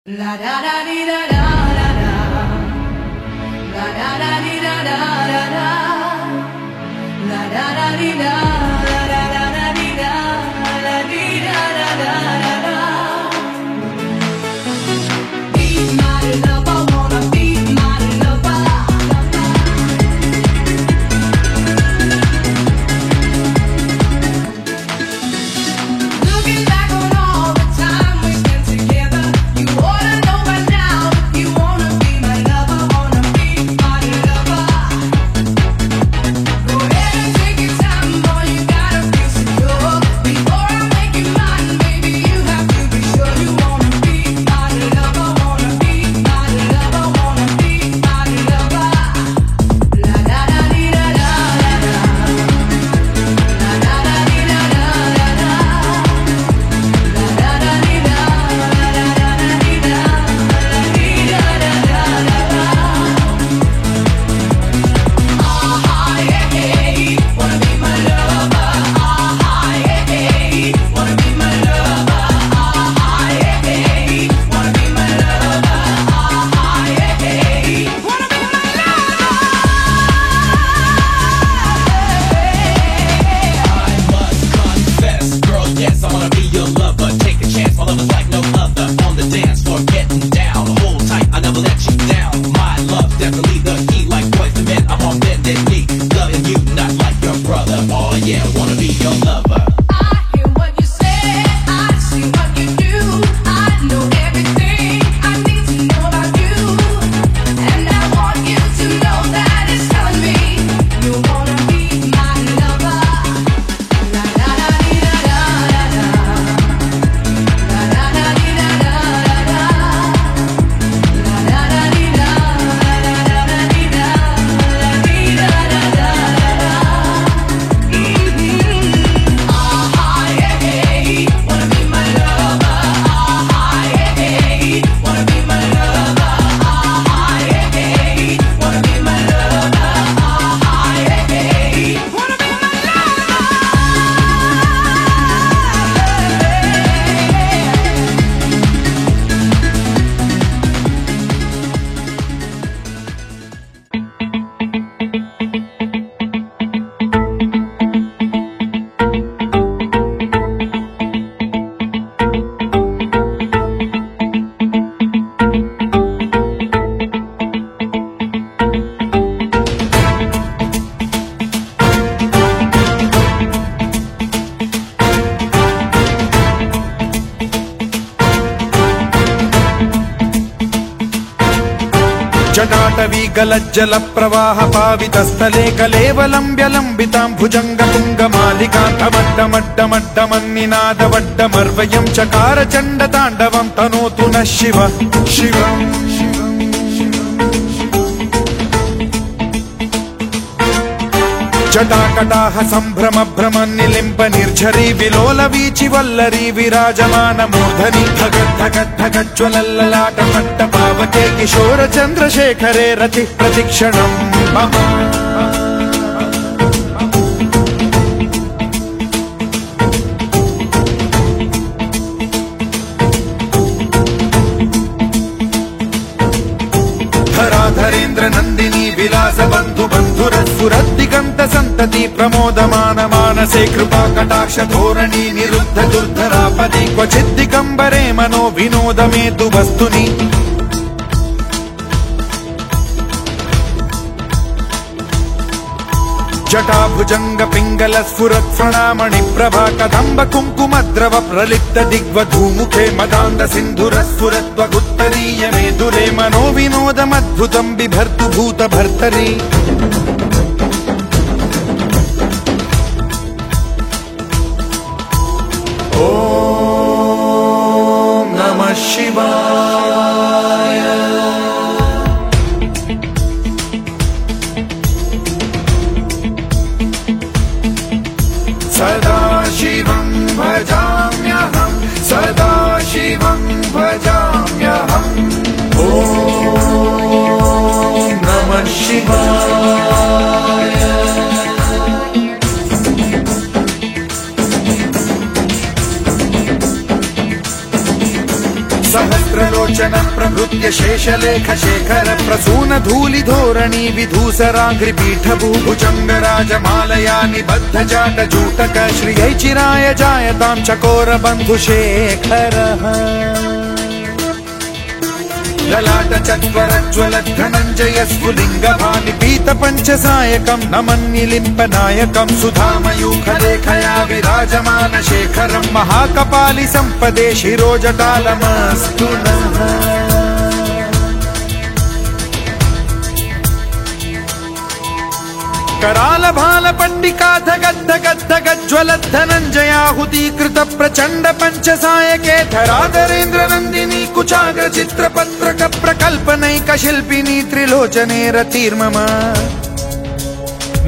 La da da di da da da da, la da da di da da da da, la da da di da, la da da da di da, la di da da da da da. Be my lover, wanna be my lover. Looking back on all the time we spent together, you oughta know by now. If you wanna be my lover, wanna be my lover. Go ahead and take your time, boy, you gotta feel secure. Before I make you mine, baby, you have to be sure you wanna be my lover, wanna be my lover, wanna be my lover. La da da di da da da da, la da da di da da da da, la da da di da, la da da di da, la di da da da da. Ah yeah, yeah, wanna be my lover. Ah yeah, yeah, wanna be my lover. Ah yeah, yeah, wanna be my lover. Ah yeah, yeah, wanna be my I must confess, girl, yes, I wanna be your lover. Take a chance, my love is like no other. On the dance floor, getting down. Hold tight, I never let you down. My love, definitely the key, like boys to men. I'm on bended knee, loving you, not like your brother. Oh yeah, wanna be your lover. I hear what you say, I see what you do. I know everything I need to know about you, and I want you to know that it's telling me you wanna be my lover. La da da di da da da da, la da da di da da da da, la da da di da, la da da di da, la di da da da da. Ah yeah, yeah, wanna be my lover. Ah yeah, yeah, wanna be my lover. Ah yeah, yeah, wanna be my lover. Ah yeah, yeah, wanna be my जटाटवी गलज्जल प्रवाह पावितस्थले कलेवलम्ब्यलम्बितां भुजङ्गपुङ्गमालिकान्तमड्डमड्डमड्डमन्निनादवड्डमर्वयं चकार चण्डताण्डवं तनोतु नः शिव शिवम् जटाकटाह सम्भ्रम भ्रम निलिम्ब निर्झरी विलोल वीचि वल्लरी विराजमान मूर्धनि धगद्धगद्धगज्ज्वलल्ललाट पट्ट पावके किशोर चन्द्रशेखरे रतिः प्रतिक्षणम् मम धराधरेन्द्र नन्दिनी विलास बन्धु बन्धुरस्फुरद्दिगन्त सन्तति प्रमोदमान मानसे कृपा कटाक्ष धोरणी निरुद्ध दुर्धरापदि क्वचिद्दिगम्बरे मनो विनोदमेतु वस्तुनि जटाभुजंग पिंगल स्फुरत् प्रणामणि प्रभा कदम्ब कुङ्कुमद्रव प्रलिप्त दिग्वधूमुखे मदान्ध सिन्धुर स्फुरत्वगुत्तरीय मेदुरे मनो विनोदमद्भुतं बिभर्तु भूत भर्तरि ॐ नमः शिवाय सदा शिवं भजाम्यहं सदा शिवं भजाम्यहम् ॐ नमः शिवाय सहस्रलोचन प्रभृत्य शेषलेख शेखर प्रसून धूलि धोरणी विधूसराग्रि पीठभूभुजंग राजमालया निबद्ध जाट जूटक श्रियै चिराय जायतां चकोर बंधु शेखरः ललाट चत्वर ज्वलत् धनञ्जय स्फुलिंग भानि पीत पंचसायकं नमन्निलिम्प नायकं सुधामयूख लेखया विराजमान शेखरं महाकपालि संपदे शिरोजटालमस्तु नः कराल भाल पंडिका धगद्धगद्धगज्ज्वलत् धनञ्जयाहुतीकृत प्रचंड पंचसायके धराधरेन्द्र नंदिनी कुचाग्र चित्रपत्रक प्रकल्पनैक शिल्पिनी त्रिलोचने रतिर्मम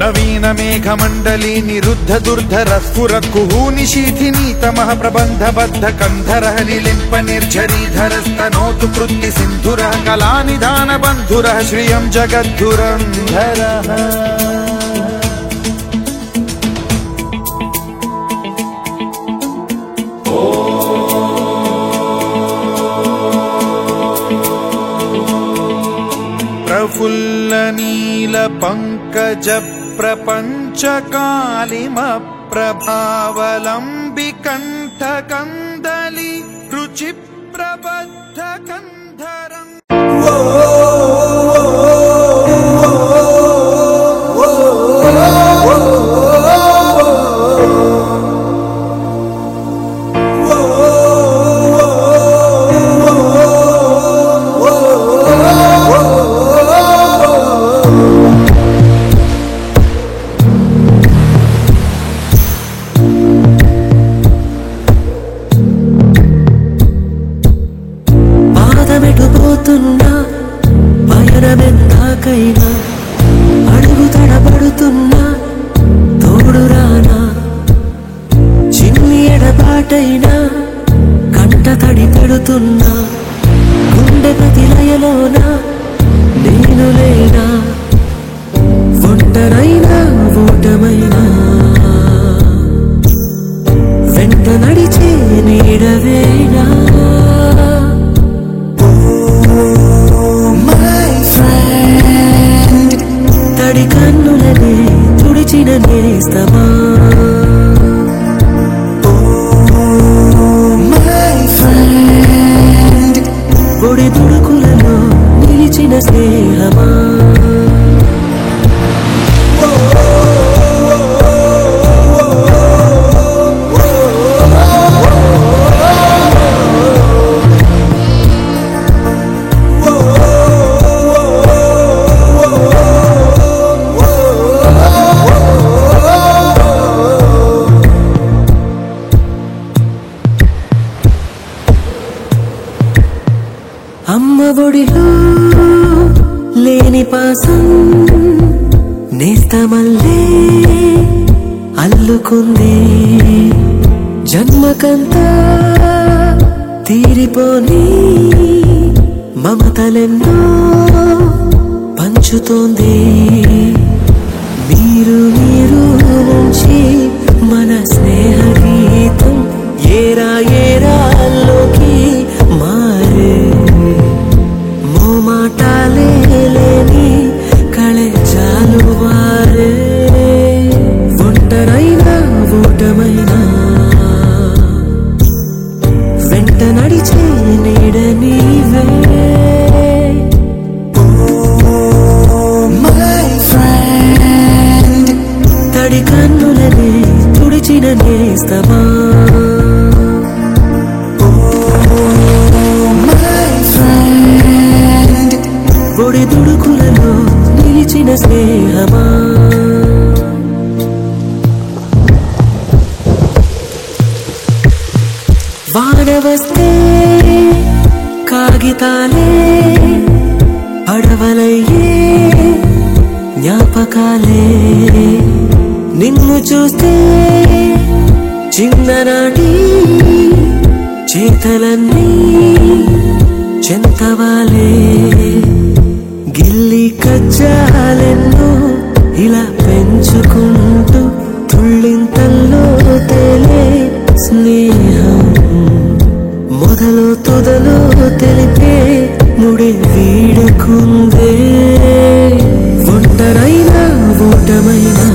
नवीन मेघमण्डली निरुद्ध दुर्धर स्फुर कुहूनि शीथिनी तमः प्रबन्ध बद्ध कन्धरः निलिम्प निर्झरीधरस्तनोतु कृत्ति सिन्धुरः कलानिधान बन्धुरः श्रियं जगद्धुरन्धरः प्रफुल्ल नील पंकज प्रपंच कालिम प्रभावलंबि कंठ कंदली रुचि प्रबद्ध कंधरं పయనమెందాకైనా అడుగు తడబడుతున్నా తోడురానా చిన్ని ఎడబాటైనా కంట తడి పెడుతున్నా గుండె ప్రతిలయలోనా నేను లేనా ఒంటరైనా ఓటమైనా వెంట నడిచే నీడవేనా తడి కన్నులనే తుడిచిన నేస్తమా పొడి తుడుకులలో నిలిచిన స్నేహమా అమ్మ ఒడిలో లేని పాసం నేస్తమల్లే అల్లుకుంది జన్మకంతా తీరిపోని మమతలెన్నో పంచుతోంది మీరు నుంచి మన స్నేహ గీతం ఏరా ఏరాల్లోకి మారే మోమాటాలే లేని కళే జాలువారే ఒంటరైనా ఓటమైనా వెంట నడిచే నీడ నీవే తడి కన్నులనే తుడిచిన నేస్తమా పొడి తుడుకులలో నిలిచిన స్నేహమా వాన వస్తే కాగితాలే పడవలయ్యే జ్ఞాపకాలే నిన్ను చూస్తే చిన్ననాటి చేతలన్నీ చెంతవాలే గిల్లి కజ్జాలెన్నో ఇలా పెంచుకుంటూ తుళ్ళింతల్లో తేలే స్నేహం మొదలు తుదలు తెలిపే ముడి వీడకుందే ఒంటరైనా ఓటమైనా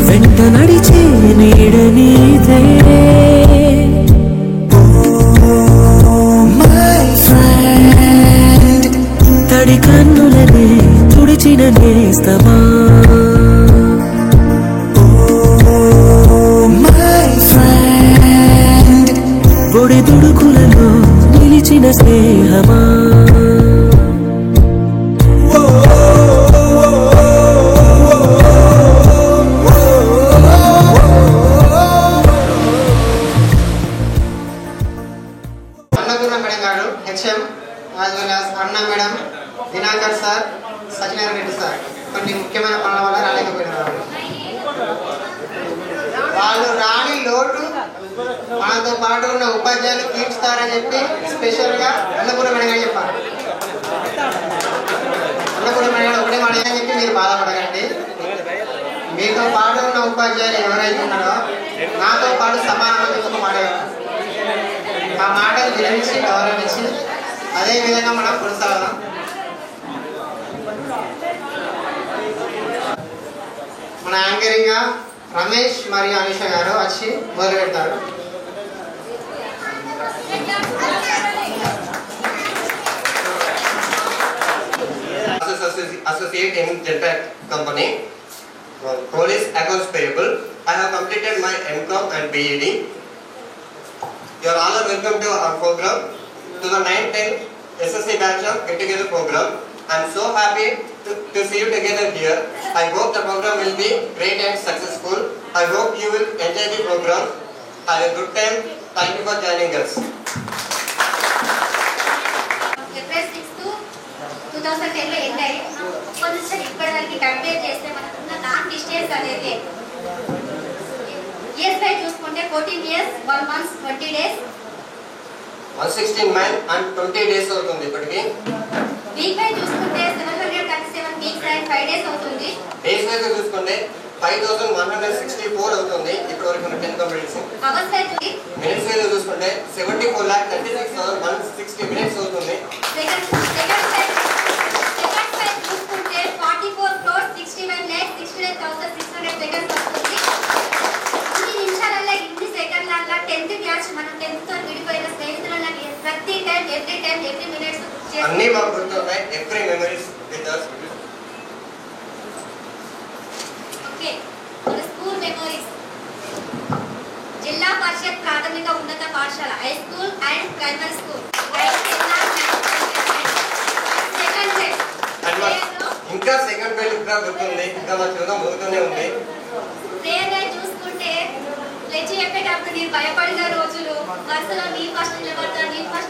వెంట నడిచే నీడ నీదే తడి కన్నులనే తుడిచిన నేస్తమా పొడి దుడుకులలో నిలిచిన స్నేహమా అన్నపూర్ణ మేడం గారు హెచ్ఎం యాజ్ వెల్ యాజ్ అన్న madam Dinakar sir Satyanarayana Reddy sir కొన్ని ముఖ్యమైన పనుల వల్ల రాలేకపోయినారు. వాళ్ళు రాని లోటు మనతో పాటు ఉన్న ఉపాధ్యాయులు తీర్చుతారని చెప్పి స్పెషల్గా అన్నపూర్ణ మేడం గారు చెప్పారు. అన్నపూర్ణ మేడం గారు ఒకటే మాట అని చెప్పి మీరు బాధపడకండి. మీతో పాటు ఉన్న ఉపాధ్యాయులు ఎవరైతే ఉన్నారో నాతో పాటు సమానమని ఒక మాట చెప్పారు. ఆ మాటలు వినిపించి గౌరవించి అదే విధంగా మనం కొనసాగదాం. మన యాంకరింగ్ గా రమేష్ మరియు అనిష గారు వచ్చి మొదలు పెడతారు. Associate in Genpact company, police accounts payable. I have completed my MCOM and BEd. You are all welcome to our program, to the 9-10 SSC batch of Get Together program. I am so happy to see you together here. I hope the program will be great and successful. I hope you will enjoy the program. Have a good time. Thank you for joining us. April 6 to 2010 లో end అయ్యి కొంచెం ఇప్పటివరకు compare చేస్తే మనకున్న non distance అనేది years by చూసుకుంటే 14 years 1 month 20 days 116 months and 20 days అవుతుంది ఇప్పటికి. వీక్ బై చూసుకుంటే 737 వీక్స్ అండ్ 5 days అవుతుంది. డేస్ వైజ్ చూసుకుంటే 5164 అవుతుంది ఇప్పటి వరకు ఉన్న 10 completes. Hours by minutes wise చూసుకుంటే 74,36,160 మినిట్స్ అవుతుంది. సెకండ్స్ బై చూసుకుంటే 44,61,69,600,600 సెకండ్స్ వస్తుంది. ఇన్ని నిమిషాలలో ఇన్ని సెకండ్లలో 10th బ్యాచ్ మనం 10th తో విడిపోయిన స్నేహితులను ప్రతి టైం ఎవ్రీ మినిట్స్ అన్ని మాకు గుర్తున్నాయి. Every memories with us. Okay మన స్కూల్ మెమరీస్. జిల్లా పరిషత్ ప్రాథమిక ఉన్నత పాఠశాల high school and primary school ఇంకా సెకండ్ ఫైల్ ఇంకా గుర్తుంది. ఇంకా మా చూద్దాం ముందుతూనే ఉంది. ప్రేయర్గా చూసుకుంటే లేచి చెప్పేటప్పుడు నేను భయపడిన రోజులు బస్సులో నీ ఫస్ట్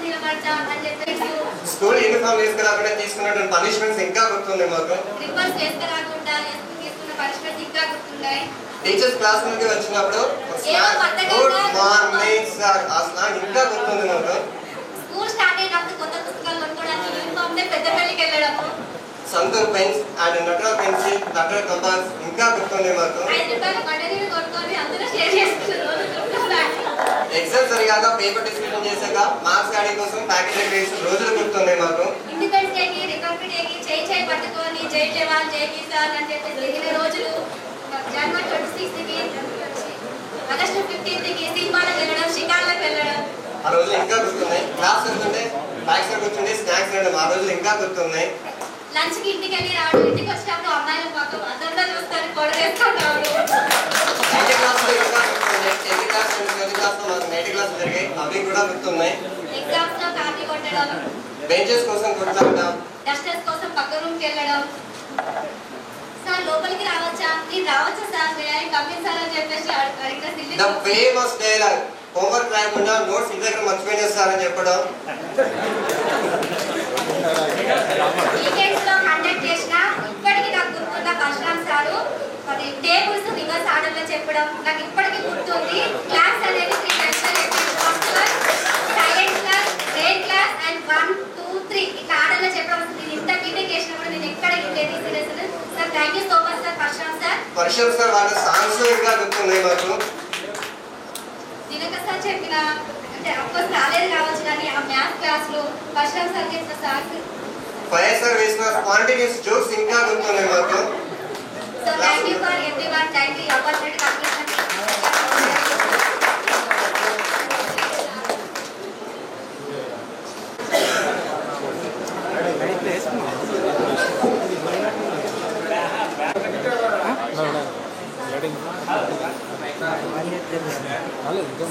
నిలబడతా అని చెప్పేసి స్కూల్ యూనిఫామ్ వేసుకురాకుండా తీసుకున్నటువంటి పనిష్మెంట్స్ ఇంకా గుర్తుంది మాకు. రివర్స్ వేసుకురాకుండా తీసుకున్న పనిష్మెంట్స్ ఇంకా గుర్తున్నాయి. టీచర్స్ క్లాస్ నుండి వచ్చినప్పుడు గుడ్ మార్నింగ్ సార్ ఆ స్లాంగ్ ఇంకా గుర్తుంది మాకు. స్కూల్ స్టార్ట్ అయినప్పుడు కొత్త పుస్తకాలు కొనుక్కోవడానికి యూనిఫామ్ పెద్దపల్లికి వెళ్ళడము. Santoor pens and Nataraj pencil Nataraj compass ఇంకా గుర్తుంది మాకు. 5 రూపాయలు మటనీలు కొనుక్కొని అందరూ షేర్ చేసుకున్నారు. ఎగ్జామ్ సరిగా పేపర్ డిస్కషన్ చేశాక మార్క్స్ గాడి కోసం ప్యాకేజ్ వేసిన రోజులు గుర్తున్నాయి మాకు. ఇండిపెండెన్స్ డేకి రిపబ్లిక్ డేకి చేయి పట్టుకొని జై జవాన్ జై కిసాన్ అని చెప్పి జరిగిన రోజులు. జనవరి 26కి ఆగస్టు 15కి సినిమాలకు వెళ్ళడం షికార్లకు వెళ్ళడం ఆ రోజులు ఇంకా గుర్తున్నాయి. క్లాస్ వెళ్తుంటే బ్యాక్ సైడ్ కూర్చుంటే స్నాక్స్ తినడం ఆ రోజులు ఇంకా గుర్తున్నాయి. లంచ్ కి ఇంటికి వెళ్ళి రావడం ఇంటికి వచ్చినప్పుడు అమ్మాయిలు పక్కన అదంతా చూస్తారు కొడవేసుకుంటారు. 9th క్లాస్ లో ఇంకా గుర్తున్నాయి. 10th క్లాస్ 12th క్లాస్ లో మాకు 9th క్లాస్ జరిగాయి అవి కూడా గుర్తున్నాయి. ఎగ్జామ్స్ లో కాపీ కొట్టడం బెంచెస్ కోసం కొట్లాడడం డస్టర్స్ కోసం పక్క రూమ్ కి వెళ్ళడం. సార్ లోపలికి రావచ్చా నేను రావచ్చా సార్ కంపెనీ సార్ అని చెప్పేసి అడిగిన ద ఫేమస్ డైలాగ్ హోంవర్క్ రాయకుండా నోట్స్ ఇంటి దగ్గర మర్చిపోయినా సార్ అని చెప్పడం. వీకెండ్స్ లో కండక్ట్ చేసిన ఇప్పటికీ నాకు గుర్తున్న పరశురామ్ సారు అది టేబుల్స్ రివర్స్ ఆర్డర్ లో చెప్పడం నాకు ఇప్పటికీ గుర్తుంది. క్లాస్ అనేది 3 times first class silent class break class and 1 2 3 ఇట్లా ఆర్డర్ లో చెప్పడం. నేను ఇంత బీటెక్ చేసినప్పుడు నేను ఎక్కడ లేదు serious sir. Thank you so much sir Parashuram sir. Parashuram sir వాళ్ళ సాంగ్స్ ఇంకా గుర్తున్నాయి మాకు. దినక సార్ చెప్పిన అఫ్కోర్స్ రాలేదు కావచ్చు కానీ ఆ మ్యాథ్స్ క్లాస్లో పరశురామ్ సార్ చెప్పిన సార్స్ ఫైర్ సార్ వేసిన స్పాంటేనియస్ జోక్స్ ఇంకా గుర్తున్నాయి మాకు. So thank you for everyone. Thank you opportunity completion.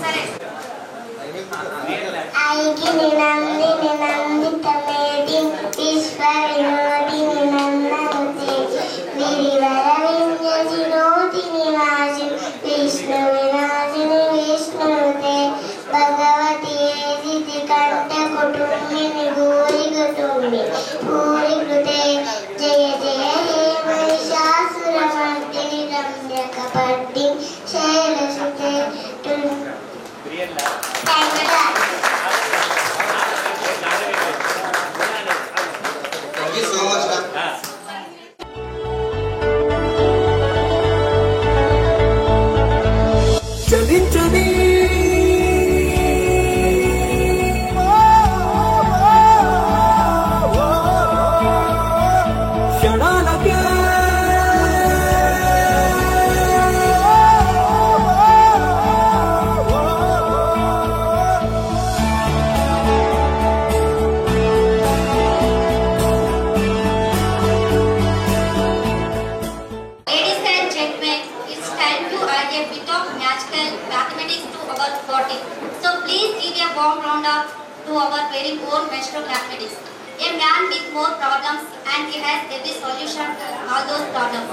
సరే ఐగిని నందిని నందితమేటి విశ్వవినోదిని నందనుతే విరివర విన్యజినోదిని వాసి విష్ణు వినాశిని విష్ణుతే భగవతి ఏదితి కంఠ కుటుంబిని భూరి కుటుంబి భూరి కృతే జయ జయ హే మహిషాసురమర్దిని రమ్యకపర్ది శైలసుతే Thank you so much, ma'am. చలించని క్షణాలకే Ladies and gentlemen, it's time to add a bit of magical mathematics to our body. So please give a warm round up to our very own maestro mathematics. A man with more problems and he has every solution to all those problems.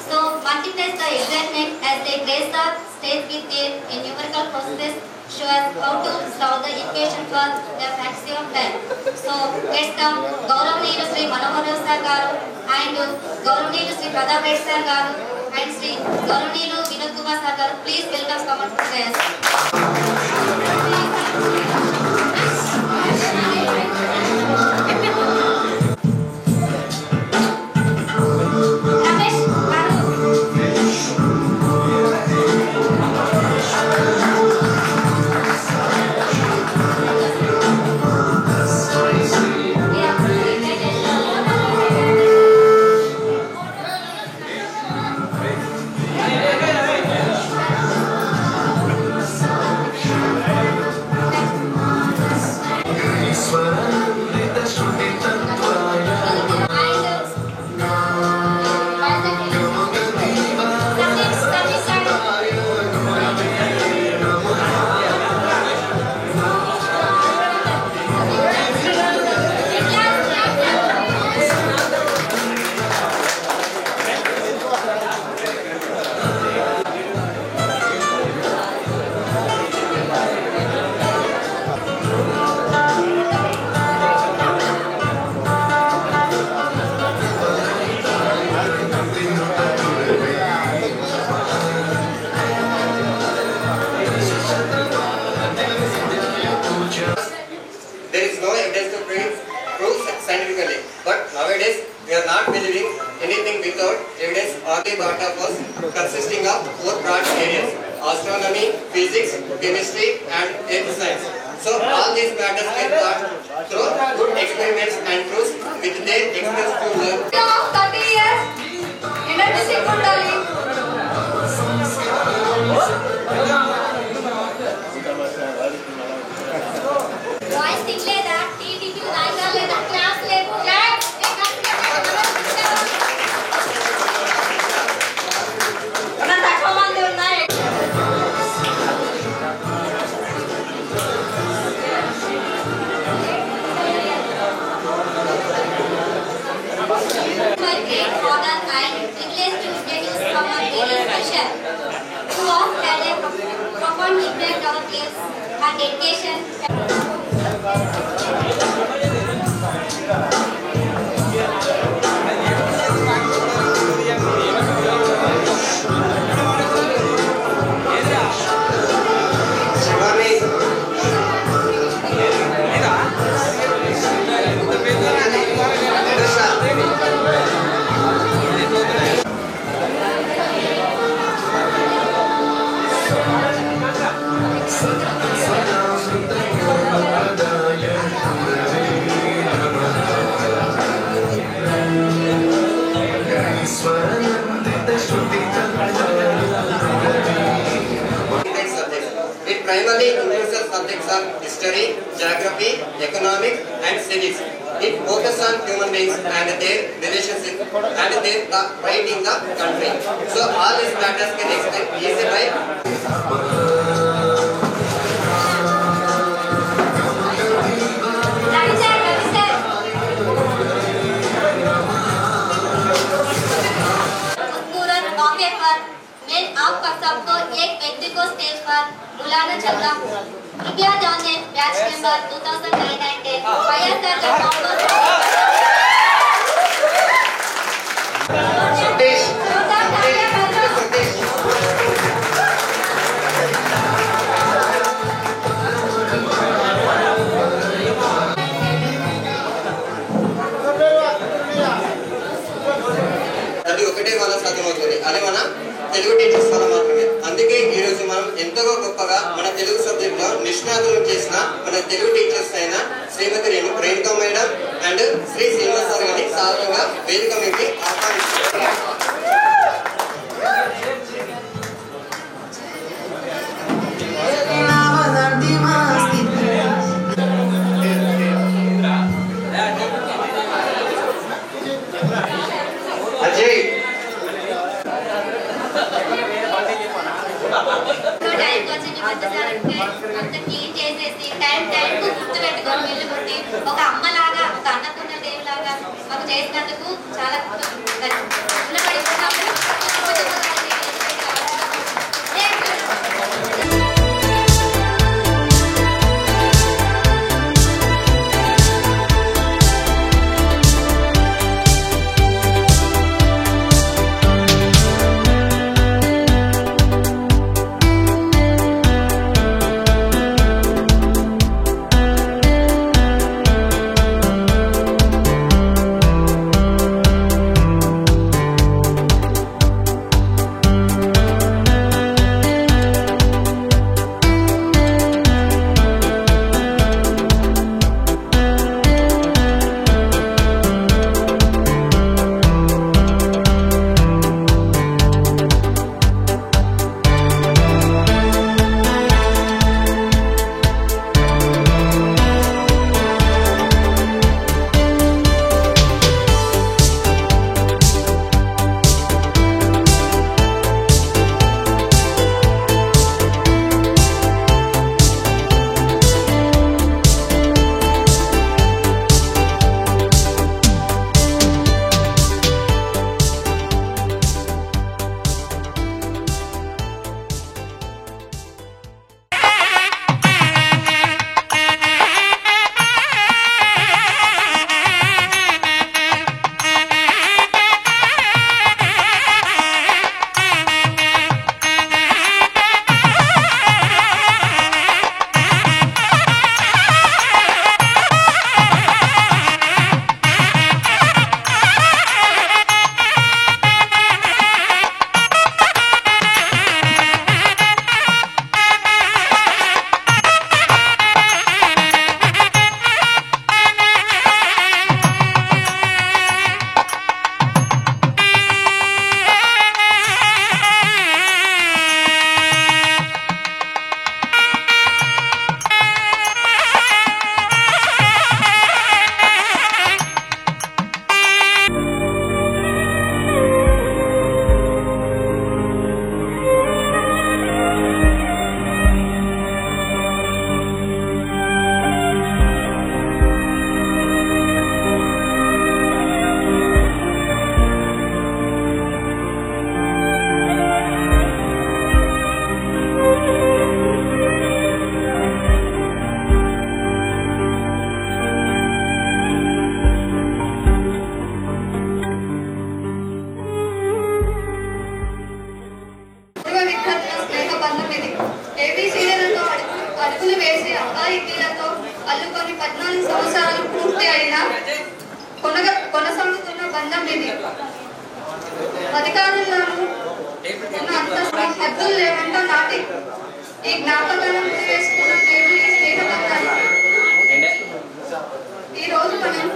So multiply the excitement as they grace the stage with their numerical process show us how to solve the equation for the maximum time. So let's come Gauravneelu Sri Manohar Sir garu and Gauravneelu Sri Pradap Reddy Sir garu and Sri Gauravneelu Vinod Kumar Sir garu. Please welcome someone to class. Ramesh garu. There is no evidence to prove scientifically, but nowadays we are not believing anything without evidence. Arti Bhatta was consisting of 4 broad areas: astronomy, physics, chemistry, and earth science. So all these matters were taught through good experiments and proofs with their experience to learn. 30 years energy ఉండాలి. Voice తినలేదా? TTP రాయగా లేదా? Class లేదు. Class మన తక్కువ మంది ఉన్నాయి. My great father and privileged to introduce someone very special who has had a profound impact on our lives and dedication. Shivani, Krishna. history, geography, economics, and civics. It focuses on human beings and their relationship and their right in the country. So all these matters can explain easy by आपका सबको एक व्यक्ति को stage पर बुलाना चाहता हूँ। कृपया ध्यान दें, बैच नंबर 2009-10 फायर सर का అది ఒకటే మన సాధ్యమవుతుంది. అది మన తెలుగు టీచర్స్ వల్ల మాత్రమే. అందుకే ఈ రోజు మనం ఎంతో గొప్పగా మన తెలుగు సబ్జెక్ట్ లో నిష్ణాతులు చేసిన మన తెలుగు టీచర్స్ అయిన Shrimati Renuka madam and Shri Srinivas sir గారిని సాధారణంగా వేదిక మీదకి ఆహ్వానిస్తున్నారు. అజయ్ క్లీన్ చేసేసి టైం గుర్తు పెట్టుకొని వెళ్ళిపోతే ఒక అమ్మలాగా ఒక అన్నపూర్ణ దేవి లాగా మాకు చేసినందుకు చాలా అల్లుకొని 14 సంవత్సరాలు పూర్తి అయినా కొనసాగుతున్న బంధం ఇది. అధికారులను ఉన్న హద్దులు లేకుండా నాటి ఈ జ్ఞాపకాలను వేసుకున్న పేరు ఈ స్నేహ బంధాలు. ఈ రోజు మనం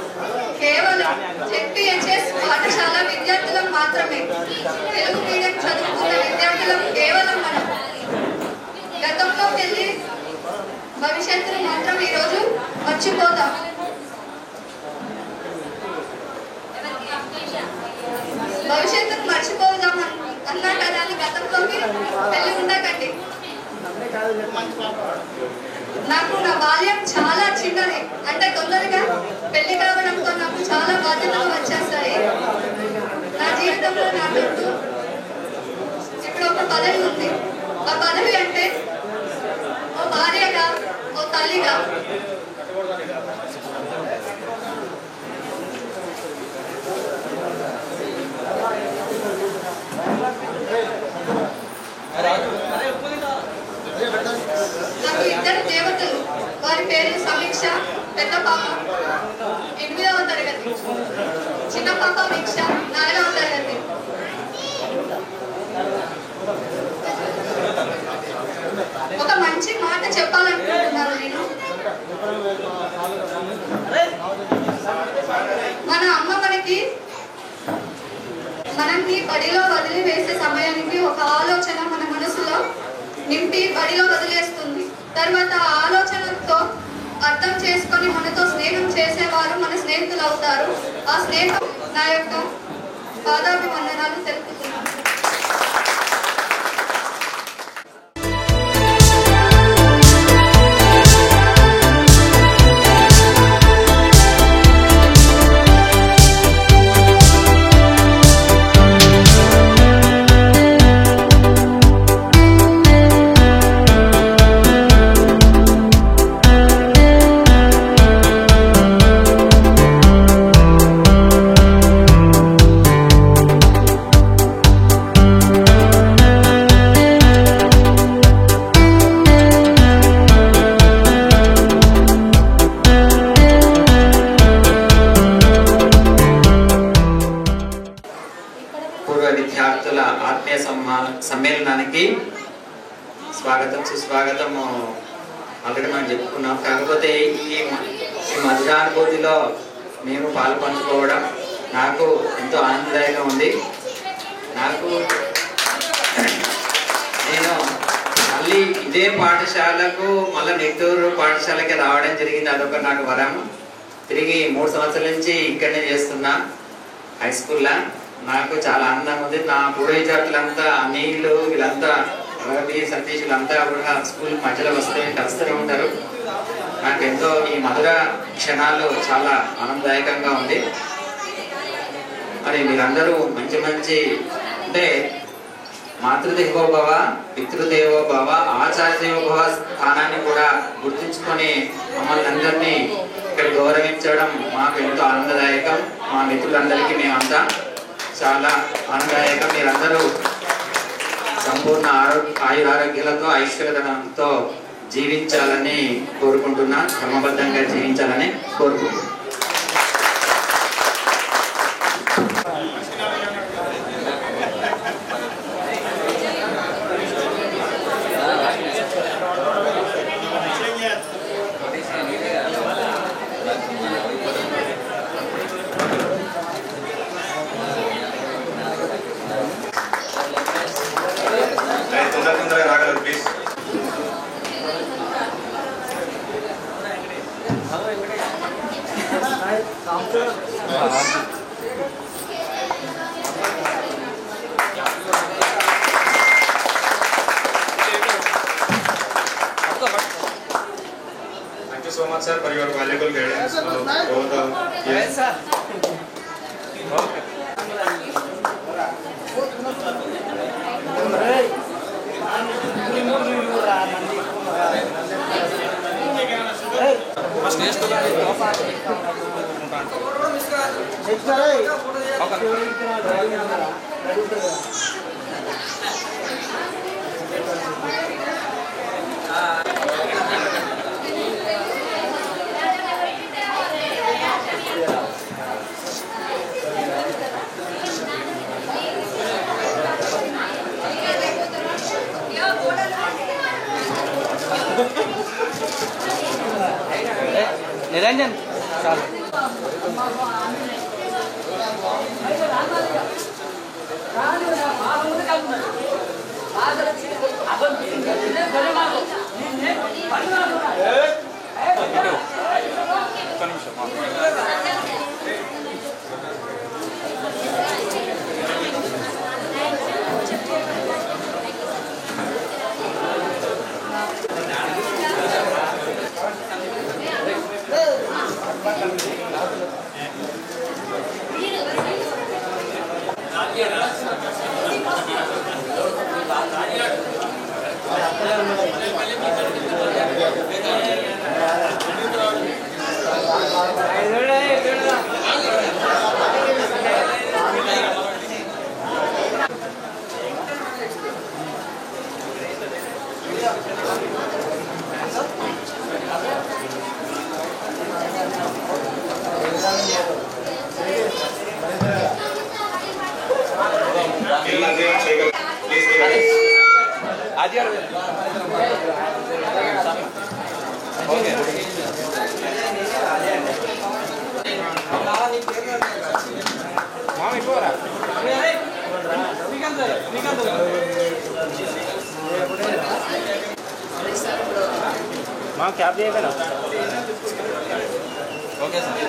కేవలం ZPHS పాఠశాల విద్యార్థులం మాత్రమే, తెలుగు మీడియం చదువుకున్న విద్యార్థులం కేవలం మనం. గతంలో వెళ్ళి భవిష్యత్తును మాత్రం ఈరోజు మర్చిపోతాం. భవిష్యత్తును మర్చిపోదాం అన్నా కదా అని గతంలోకి వెళ్ళి ఉండకండి. నాకు నా బాల్యం చాలా చిన్నది, అంటే తొందరగా పెళ్లి కావడంతో నాకు చాలా బాధ్యతలు వచ్చేస్తాయి. నా జీవితంలో నాకంటూ ఇప్పుడు ఒక పదవి ఉంది. ఆ పదవి అంటే ఓ భార్యగా, ఓ తల్లిగా. నాకు ఇద్దరు దేవతలు, వారి పేరు సమీక్ష. పెద్ద పాప 8వ తరగతి, చిన్న పాప వీక్ష 4వ తరగతి. ఒక మంచి మాట చెప్పాలనుకుంటున్నాను నేను. మన అమ్మ మనల్ని బడిలో వదిలి వేసే సమయానికి ఒక ఆలోచన మన మనసులో నింపి బడిలో వదిలేస్తుంది. తర్వాత ఆ ఆలోచనతో అర్థం చేసుకొని మనతో స్నేహం చేసేవారు మన స్నేహితులు అవుతారు. ఆ స్నేహం నా యొక్క పాదాభివందనాలు తెలుపుతున్నాను. విద్యార్థుల ఆత్మీయ సమ్మేళనానికి స్వాగతం సుస్వాగతం ఆల్రెడీ మనం చెప్పుకున్నాం. కాకపోతే ఈ మధురానుభూతిలో మేము పాల్పంచుకోవడం నాకు ఎంతో ఆనందదాయకంగా ఉంది. నేను మళ్ళీ ఇదే పాఠశాలకు మళ్ళీ నెట్టూరు పాఠశాలకి రావడం జరిగింది. అదొక నాకు వరం. తిరిగి 3 సంవత్సరాల నుంచి ఇక్కడనే చేస్తున్నా హై స్కూల్లో. నాకు చాలా ఆనందంగా ఉంది. నా పూర్వ విద్యార్థులంతా అనిల్ వీళ్ళంతా రవి సతీష్ వీళ్ళంతా కూడా స్కూల్ మధ్యలో కలుస్తూనే ఉంటారు. నాకు ఎంతో ఈ మధుర క్షణాలు చాలా ఆనందదాయకంగా ఉంది. మరి మీరందరూ మంచి మంచి అంటే మాతృదేవోభవ, పితృదేవోభవ, ఆచార్యదేవోభవ స్థానాన్ని కూడా గుర్తుంచుకొని మమ్మల్ని అందరినీ ఇక్కడ గౌరవించడం మాకు ఎంతో ఆనందదాయకం. మా మిత్రులందరికీ మేమంతా చాలా ఆనందదాయకం. మీరందరూ సంపూర్ణ ఆయురారోగ్యాలతో ఐశ్వర్యతో జీవించాలని కోరుకుంటున్నా. క్రమబద్ధంగా జీవించాలని కోరుకుంటున్నా. తొందరగా రాగలరు please. Thank you so much, sir, for your valuable guidance. Yes, sir. Niranjan चलो క్యాబ్ చేయగల ఓకే సార్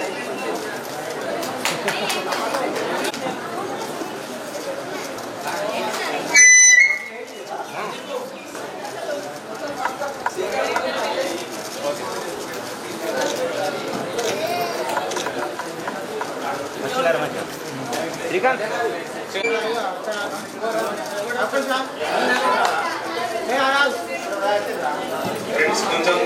శ్రీకాంత్ ఫ్రెండ్స్ కొంచెం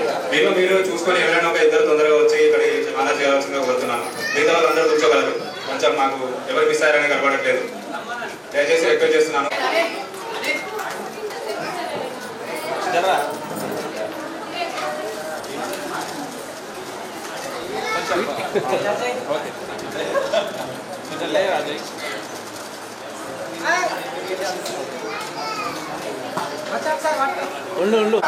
మీరు చూసుకొని ఎవరైనా ఒక ఇద్దరు తొందరగా వచ్చి ఇక్కడ ఆనర్ చేయాల్సిందిగా కోరుతున్నాను. మిగతా వాళ్ళు అందరూ కూర్చోగలరు. కొంచెం మాకు ఎవరు మిస్ అయ్యారని కనబడట్లేదు. దయచేసి రిక్వెస్ట్ చేస్తున్నాను. ఉండు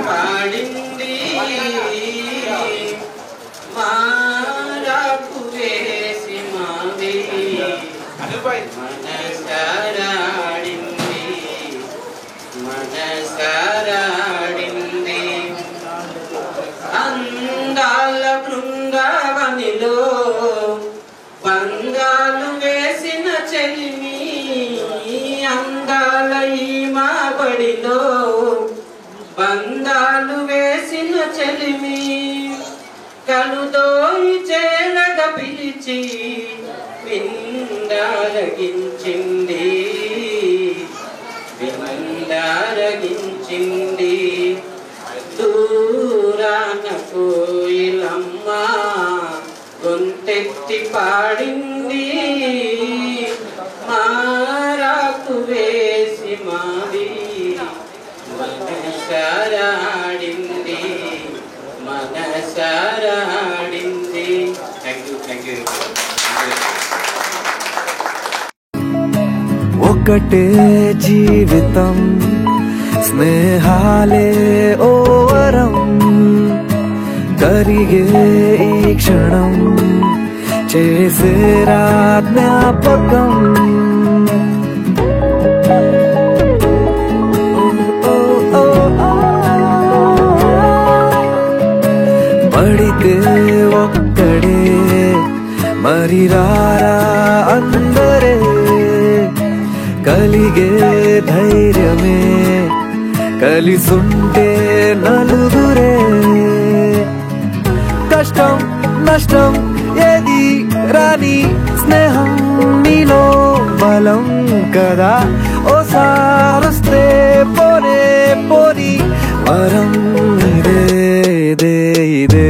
పాడింది మారాకు వేసి మావి మనసారాడింది అందాల బృందావనిలో బంగాలు వేసిన చెలిమి అందాల ఈ మా బడిలో బంధాలు వేసిన చెలిమి కనుదోయి చేరగ పిలిచి విందారగించింది విందారగించింది దూరాన కోయిలమ్మ గొంతెత్తి పాడింది మారాకు వేసి మావి మనసారాడింది మనసారాడింది. Thank you. ఒకటే జీవితం స్నేహాలే ఓవరం కరిగే ఈ క్షణం చేసేరా జ్ఞాపకం పడితే ఒక్కడే మరి రారా అందరే కలిగే ధైర్యమే కలిసుంటే నలుగురే కష్టం నష్టం ఏది రాని స్నేహం నీలో బలం కదా ఓసారొస్తే పోనే పోని వరం ఇదే ఇదే ఇదే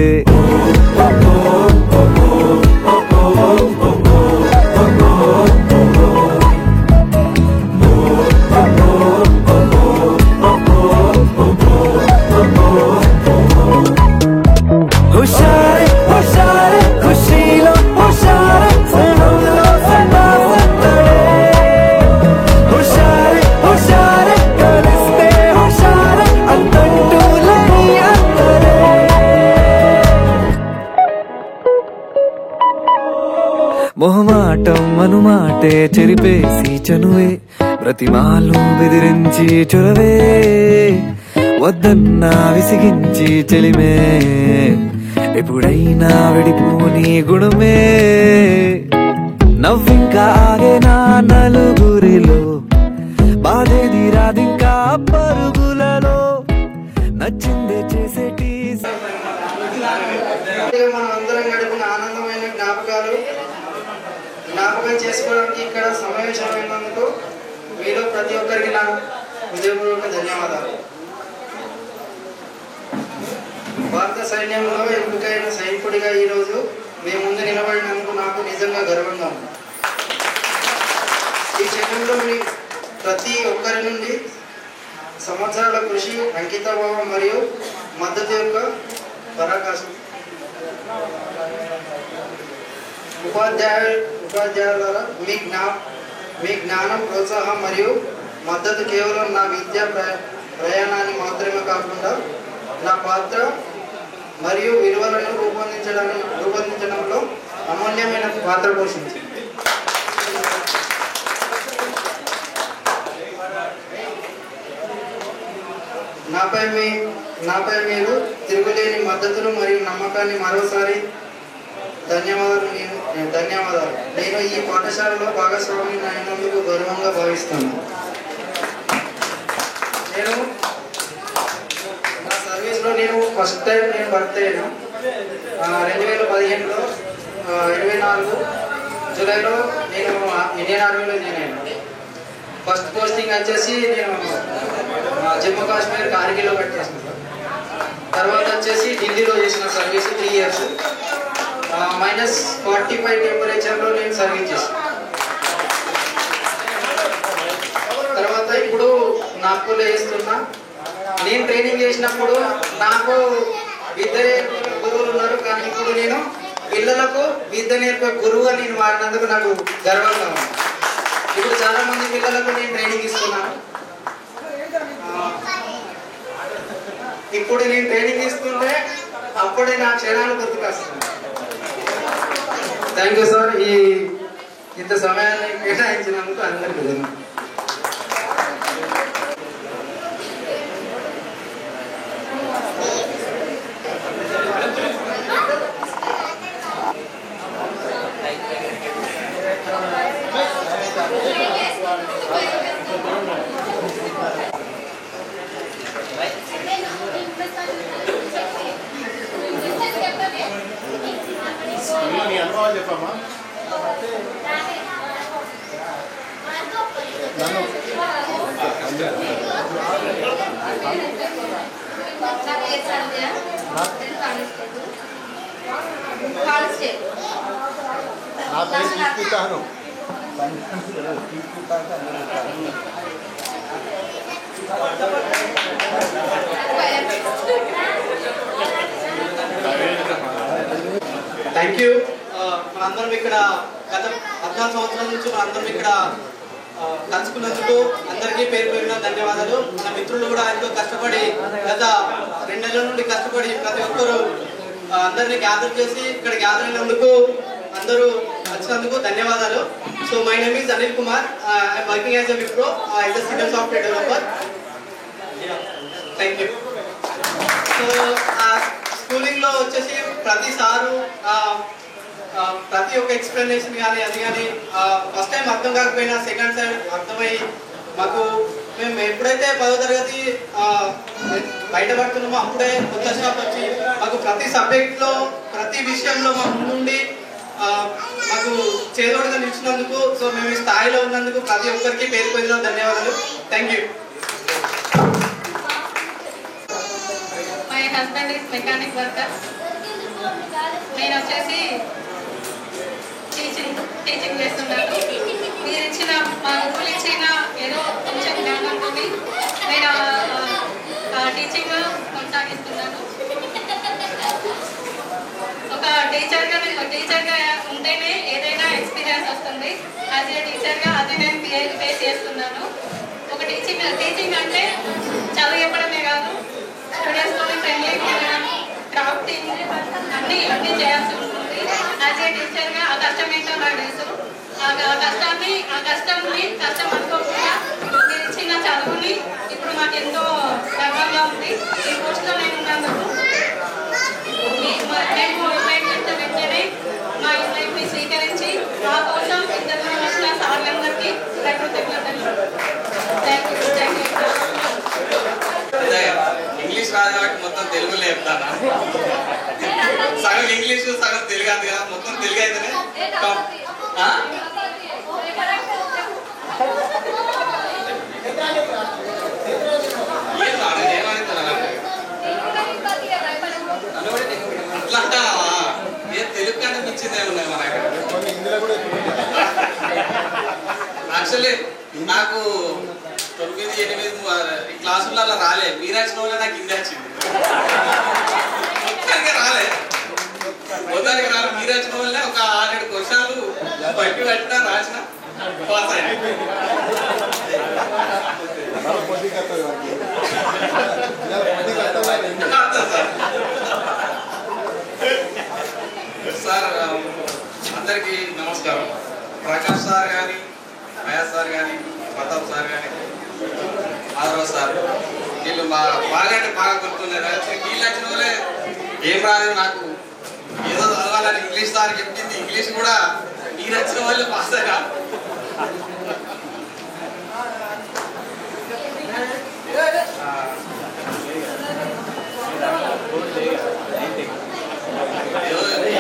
మొహమాటం అనుమాటే చెరిపేసి చనువే ప్రతిమాలు బెదిరించి చొరవే వద్దన్నా విసిగించి చెలిమే ఎప్పుడైనా విడిపోని గుణమే నవ్వింకా ఆగే నా నలుగురిలో బాధేది రాదింకా పరుగులలో నచ్చిందే చేసేటి మనం అందరం గడిపిన ఆనందమైన జ్ఞాపకం చేసుకోవడానికి ఇక్కడ సమావేశమైనందుకు మీలో ప్రతి ఒక్కరికి నా హృదయపూర్వక ధన్యవాదాలు. భారత సైన్యంలో ఎంపికైన సైనికుడిగా ఈరోజు మీ ముందు నిలబడినందుకు నాకు నిజంగా గర్వంగా ఉంది. ఈ క్షణంలో మీ ప్రతి ఒక్కరి నుండి సంవత్సరాల కృషి, అంకితభావం మరియు మద్దతు యొక్క పరాకాశం. ఉపాధ్యాయుల మీ జ్ఞానం, ప్రోత్సాహం మరియు మద్దతు కేవలం నా విద్యా ప్రయాణాన్ని మాత్రమే కాకుండా నా పాత్ర మరియు విలువలను రూపొందించడంలో అమూల్యమైన పాత్ర పోషించింది. నాపై మీరు తిరుగులేని మద్దతును మరియు నమ్మకాన్ని మరోసారి ధన్యవాదాలు. నేను ఈ పాఠశాలలో భాగస్వామి అయినందుకు గౌరవంగా భావిస్తాను. నేను నా సర్వీస్లో ఫస్ట్ టైం వర్క్ అయ్యాను 2015లో 24 జూలైలో నేను ఇండియన్ ఆర్మీలో జాయిన్ అయ్యాను. ఫస్ట్ పోస్టింగ్ వచ్చేసి నేను జమ్మూ కాశ్మీర్ కార్గిల్లో పెట్టేసాను. తర్వాత వచ్చేసి ఢిల్లీలో చేసిన సర్వీస్ 3 years -45 టెంపరేచర్లో నేను సర్వీస్ చేశాను. తర్వాత ఇప్పుడు నాగ్పూర్లో చేస్తున్నా. నేను ట్రైనింగ్ చేసినప్పుడు నాకు విద్య గురువులు ఉన్నారు, కానీ ఇప్పుడు నేను పిల్లలకు విద్య నేర్పే గురువుగా నేను మారినందుకు నాకు గర్వంగా ఉంది. ఇప్పుడు చాలా మంది పిల్లలకు నేను ట్రైనింగ్ ఇస్తున్నాను. ఇప్పుడు నేను ట్రైనింగ్ ఇస్తుంటే అప్పుడే నా క్షణాలు గుర్తుకొస్తున్నాయి. థ్యాంక్ యూ సార్, ఇంత సమయాన్ని కేటాయించినందుకు అందరికీ ధన్యవాదాలు. Thank you. మనందరం ఇక్కడ గత 14 సంవత్సరాల నుంచి మనందరం ఇక్కడ కలుసుకున్నందుకు అందరికీ పేరు పేరున ధన్యవాదాలు. మన మిత్రులు కూడా ఎంతో కష్టపడి గత 2 నెలల నుండి కష్టపడి ప్రతి ఒక్కరు అందరినీ గ్యాదర్ చేసి ఇక్కడ గ్యాదర్ అయినందుకు అందరూ వచ్చినందుకు ధన్యవాదాలు. So my name is Anil Kumar. I'm working as a Wipro as a senior software developer. Thank you. So schooling లో వచ్చేసి ప్రతిసారు ప్రతి ఒక్క ఎక్స్ప్లెనేషన్ కానీ అది కానీ ఫస్ట్ టైం అర్థం కాకపోయినా సెకండ్ టైం అర్థమై మాకు మేము ఎప్పుడైతే 10వ తరగతి బయటపడుతున్నామో అప్పుడే కొత్త స్టాఫ్ వచ్చి మాకు ప్రతి సబ్జెక్ట్లో ప్రతి విషయంలో మా ముందుండి మాకు చేదోడుగా నిలిచినందుకు, సో మేము ఈ స్థాయిలో ఉన్నందుకు ప్రతి ఒక్కరికి పేరు పేరున ధన్యవాదాలు. Thank you. My husband is mechanic worker. నేను వచ్చేసి టీచింగ్ చేస్తున్నాను. మీరు ఇచ్చిన మా గురువులు ఇచ్చిన ఏదో కొంచెం జ్ఞానంతో నేను టీచింగ్ కొనసాగిస్తున్నాను. ఒక టీచర్గా ఉంటేనే ఏదైనా ఎక్స్పీరియన్స్ వస్తుంది. యాజ్ ఏ టీచర్గా అది నేను ఫేస్ చేస్తున్నాను. ఒక టీచింగ్ అంటే చదువు చెప్పడమే కాదు, స్టూడెంట్స్తో ఫ్రెండ్లీగా క్రాఫ్టింగ్ అన్నీ చేయాల్సి ఉంటుంది. యాజ్ ఏ టీచర్గా ఆ కష్టం ఏంటో చాలా డేస్ కష్టం అనుకోకుండా మీరు ఇచ్చిన చదువుని ఇప్పుడు మాకు ఎంతో గర్వంగా ఉంది. ఈ పోస్ట్లో నేను ఉన్నందుకు మేము వెంటనే మా లైఫ్ని స్వీకరించి మా కోసం ఇంతలో వచ్చిన సార్లందరికీ కృతజ్ఞతలు. ఇంగ్లీష్ రాదు కాబట్టి మొత్తం తెలుగులో చెప్తాను. సగం ఇంగ్లీషు సగం తెలుగు అంది కదా, మొత్తం తెలుగు అయితేనే అట్లా అంటావా? ఏ తెలుగు కంటే మించిందే ఉన్నాయి మన యాక్చువల్లీ నాకు 9-8 క్లాసులలో రాలే. మీరు వచ్చిన వల్ల నాకు హిందీ వచ్చింది. మొత్తానికి రాలే. మీరు వచ్చిన వల్లే ఒక 6-7 క్వశ్చన్లు బట్టి పెట్టినా రాసిన పాస్ అయినా. సార్ అందరికీ నమస్కారం. ప్రకాష్ సార్ కానీ, మహేష్ సార్ కానీ, ప్రతాప్ సార్ కానీ, మాధవ్ సార్, వీళ్ళు బాగా అంటే బాగా గుర్తున్నారు. వీళ్ళు వచ్చిన వాళ్ళే ఏం రాదు నాకు ఏదో చదవాలని ఇంగ్లీష్ సార్ చెప్పింది. ఇంగ్లీష్ కూడా మీరు వచ్చిన వాళ్ళే పాస్ అయినా.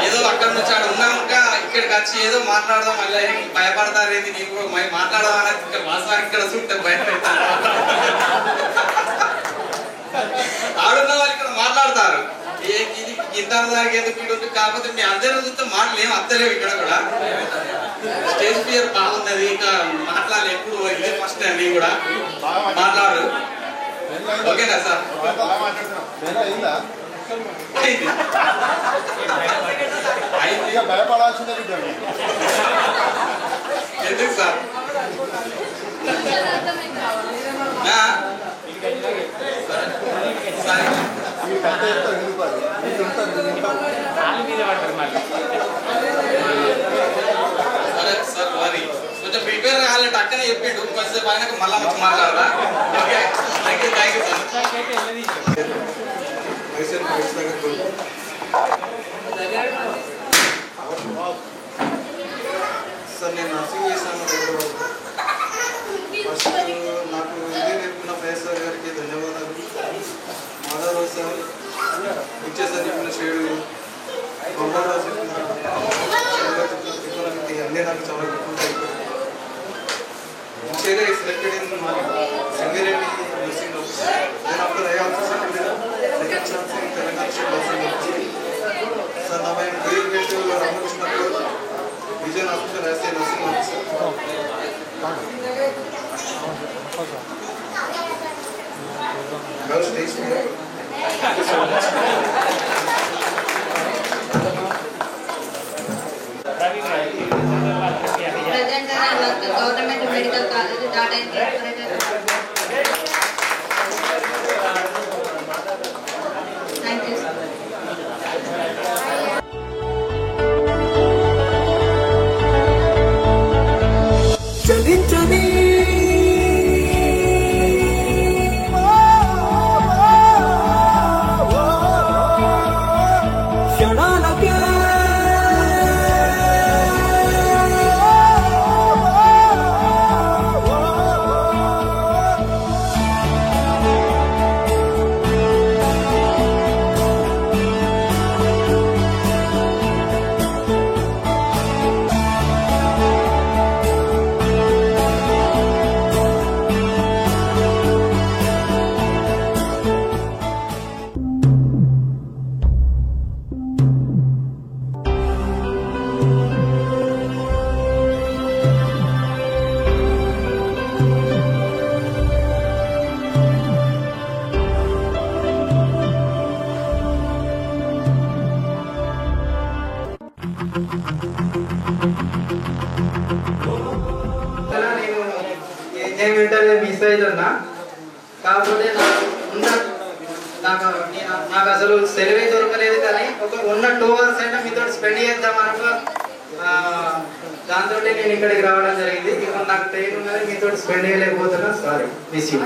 ఏదో అక్కడ నుంచి ఆడ ఉన్నాక ఇక్కడికి వచ్చి ఏదో మాట్లాడదాం, మళ్ళీ భయపడతారు ఏంటి నీకు మాట్లాడదామని ఇక్కడ వాస్తవానికి ఇక్కడ చూస్తే భయపెడతారు. ఆడున్న వాళ్ళు ఇక్కడ మాట్లాడతారు. ఇది ఇంత దానికి ఎందుకు ఇటు కాకపోతే మీ అందరూ చూస్తే మాటలు ఏం అత్తలేవు. ఇక్కడ కూడా స్టేజ్ ఫియర్ బాగున్నది. ఇంకా మాట్లాడాలి ఎప్పుడు ఇదే ఫస్ట్ టైం నేను కూడా మాట్లాడు. ఓకేనా సార్? భయపడాల్సిందే ఎందుకు సార్? సరే సార్ మరి కొంచెం ప్రిపేర్ కావాలంటే అక్కనే చెప్పిండు. కొంచెం పైన మళ్ళా మాట్లాడరా? Thank you sir. నేను నర్సింగ్ చేశాను. ఫస్ట్ నాకు ఇది నేర్పిన ప్రొఫెసర్ గారికి ధన్యవాదాలు. మాధవ్ సార్ ఇచ్చేసారి చెప్పిన షేడు గొప్పరావు చెప్పిన అన్నీ నాకు చాలా గుర్తుంటాయి. Initially I selected in Sangareddy nursing office. Then after I also selected second chance in Telangana State nursing office. So now I am going to Ramakrishnapuram Vision Hospital as a nursing officer. Now stage here. Thank you so much. Present Government Medical College, Data Entry Operator. Thank you. చలించని క్షణాలకే enjoyment miss అవుతున్నా. కాకపోతే నాకు అసలు సెలవే దొరకలేదు. కానీ ఉన్న 2 hours అయినా మీతో స్పెండ్ చేద్దాం అనుకో దాంతో నేను ఇక్కడికి రావడం జరిగింది. ఇప్పుడు నాకు టైం ఉన్నది, మీతో స్పెండ్ చేయలేకపోతున్నా. Sorry, miss you.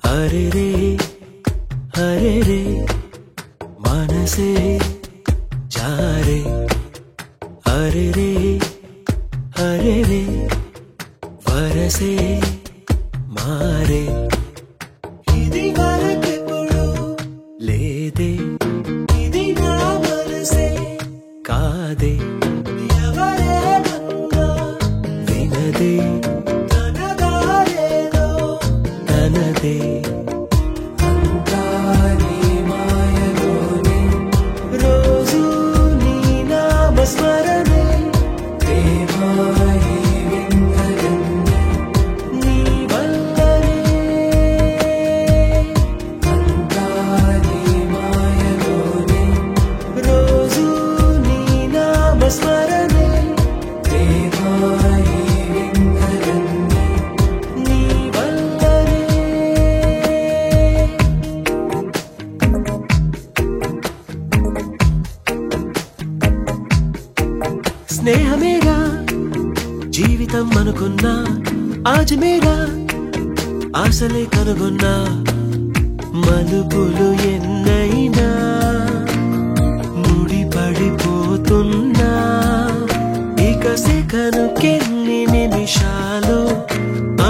హరే రే హరే రే మనసే జారే, హరే రే హరే రే వరసే మారే. ఇది వరకెప్పుడు లేదే, ఇది నా మనసే కాదే, ఎవరేమన్నా వినదే, తనదారేదో తనదే. అంతా నీ మాయలోనే, రోజు నీ నామస్మరణే, ప్రేమాయి వింతలన్నీ నీ వల్లనే. అంతా నీ మాయలోనే, రోజు నీ నామస్మరణే, ప్రేమాయి వింతలన్నీ నీ వల్లనే. స్నేహమేగా జీవితం అనుకున్నా, ఆజమేగా ఆశలే కనుగొన్నా, మలుపులు ఎన్నైనా ముడిపడిపోతున్నా, ఇక సెకనుకెన్ని నిమిషాలు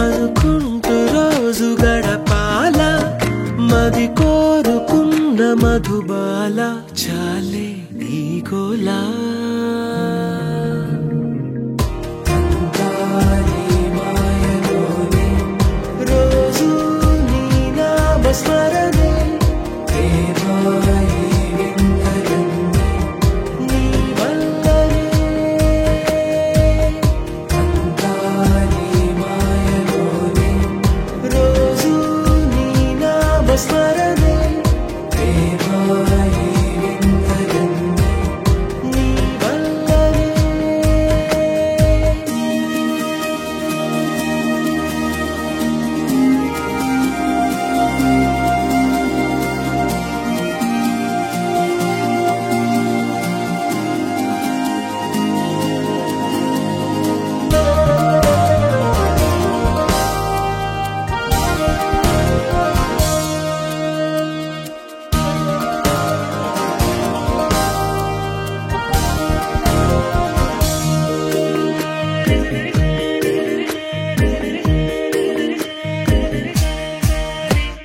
అనుకుంటూ రోజు గడపాల, మది కోరుకున్న మధుబాల చాలే నీ గోలా. అంతా నీ మాయలోనే, రోజు నీ నామస్మరణే, ప్రేమాయి వింతలన్నీ నీ వల్లనే. అంతా నీ మాయలోనే, రోజు నీ నామస్మరణే, ప్రేమాయి వింతలన్నీ నీ వల్లనే.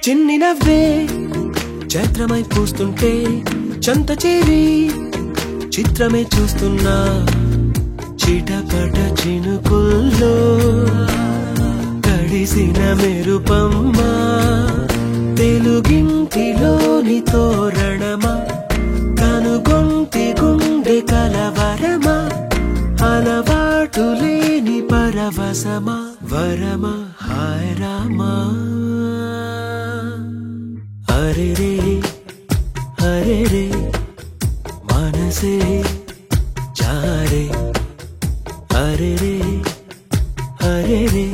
చిన్ని నవ్వే చైత్రమై పూస్తుంటే, చంత చేరి చిత్రమే చూస్తున్నా, చిటపట చినుకుల్లో కడిసిన మెరుపమ్మా, తెలుగింటిలోని తోరణమా, కనుగొంటి గుండె కలవరమా, అలవాటు లేని పరవశమా, వరమా హాయ్ రామా. హరే రే హరే రే మనసే జారే, హరే రే హరే రే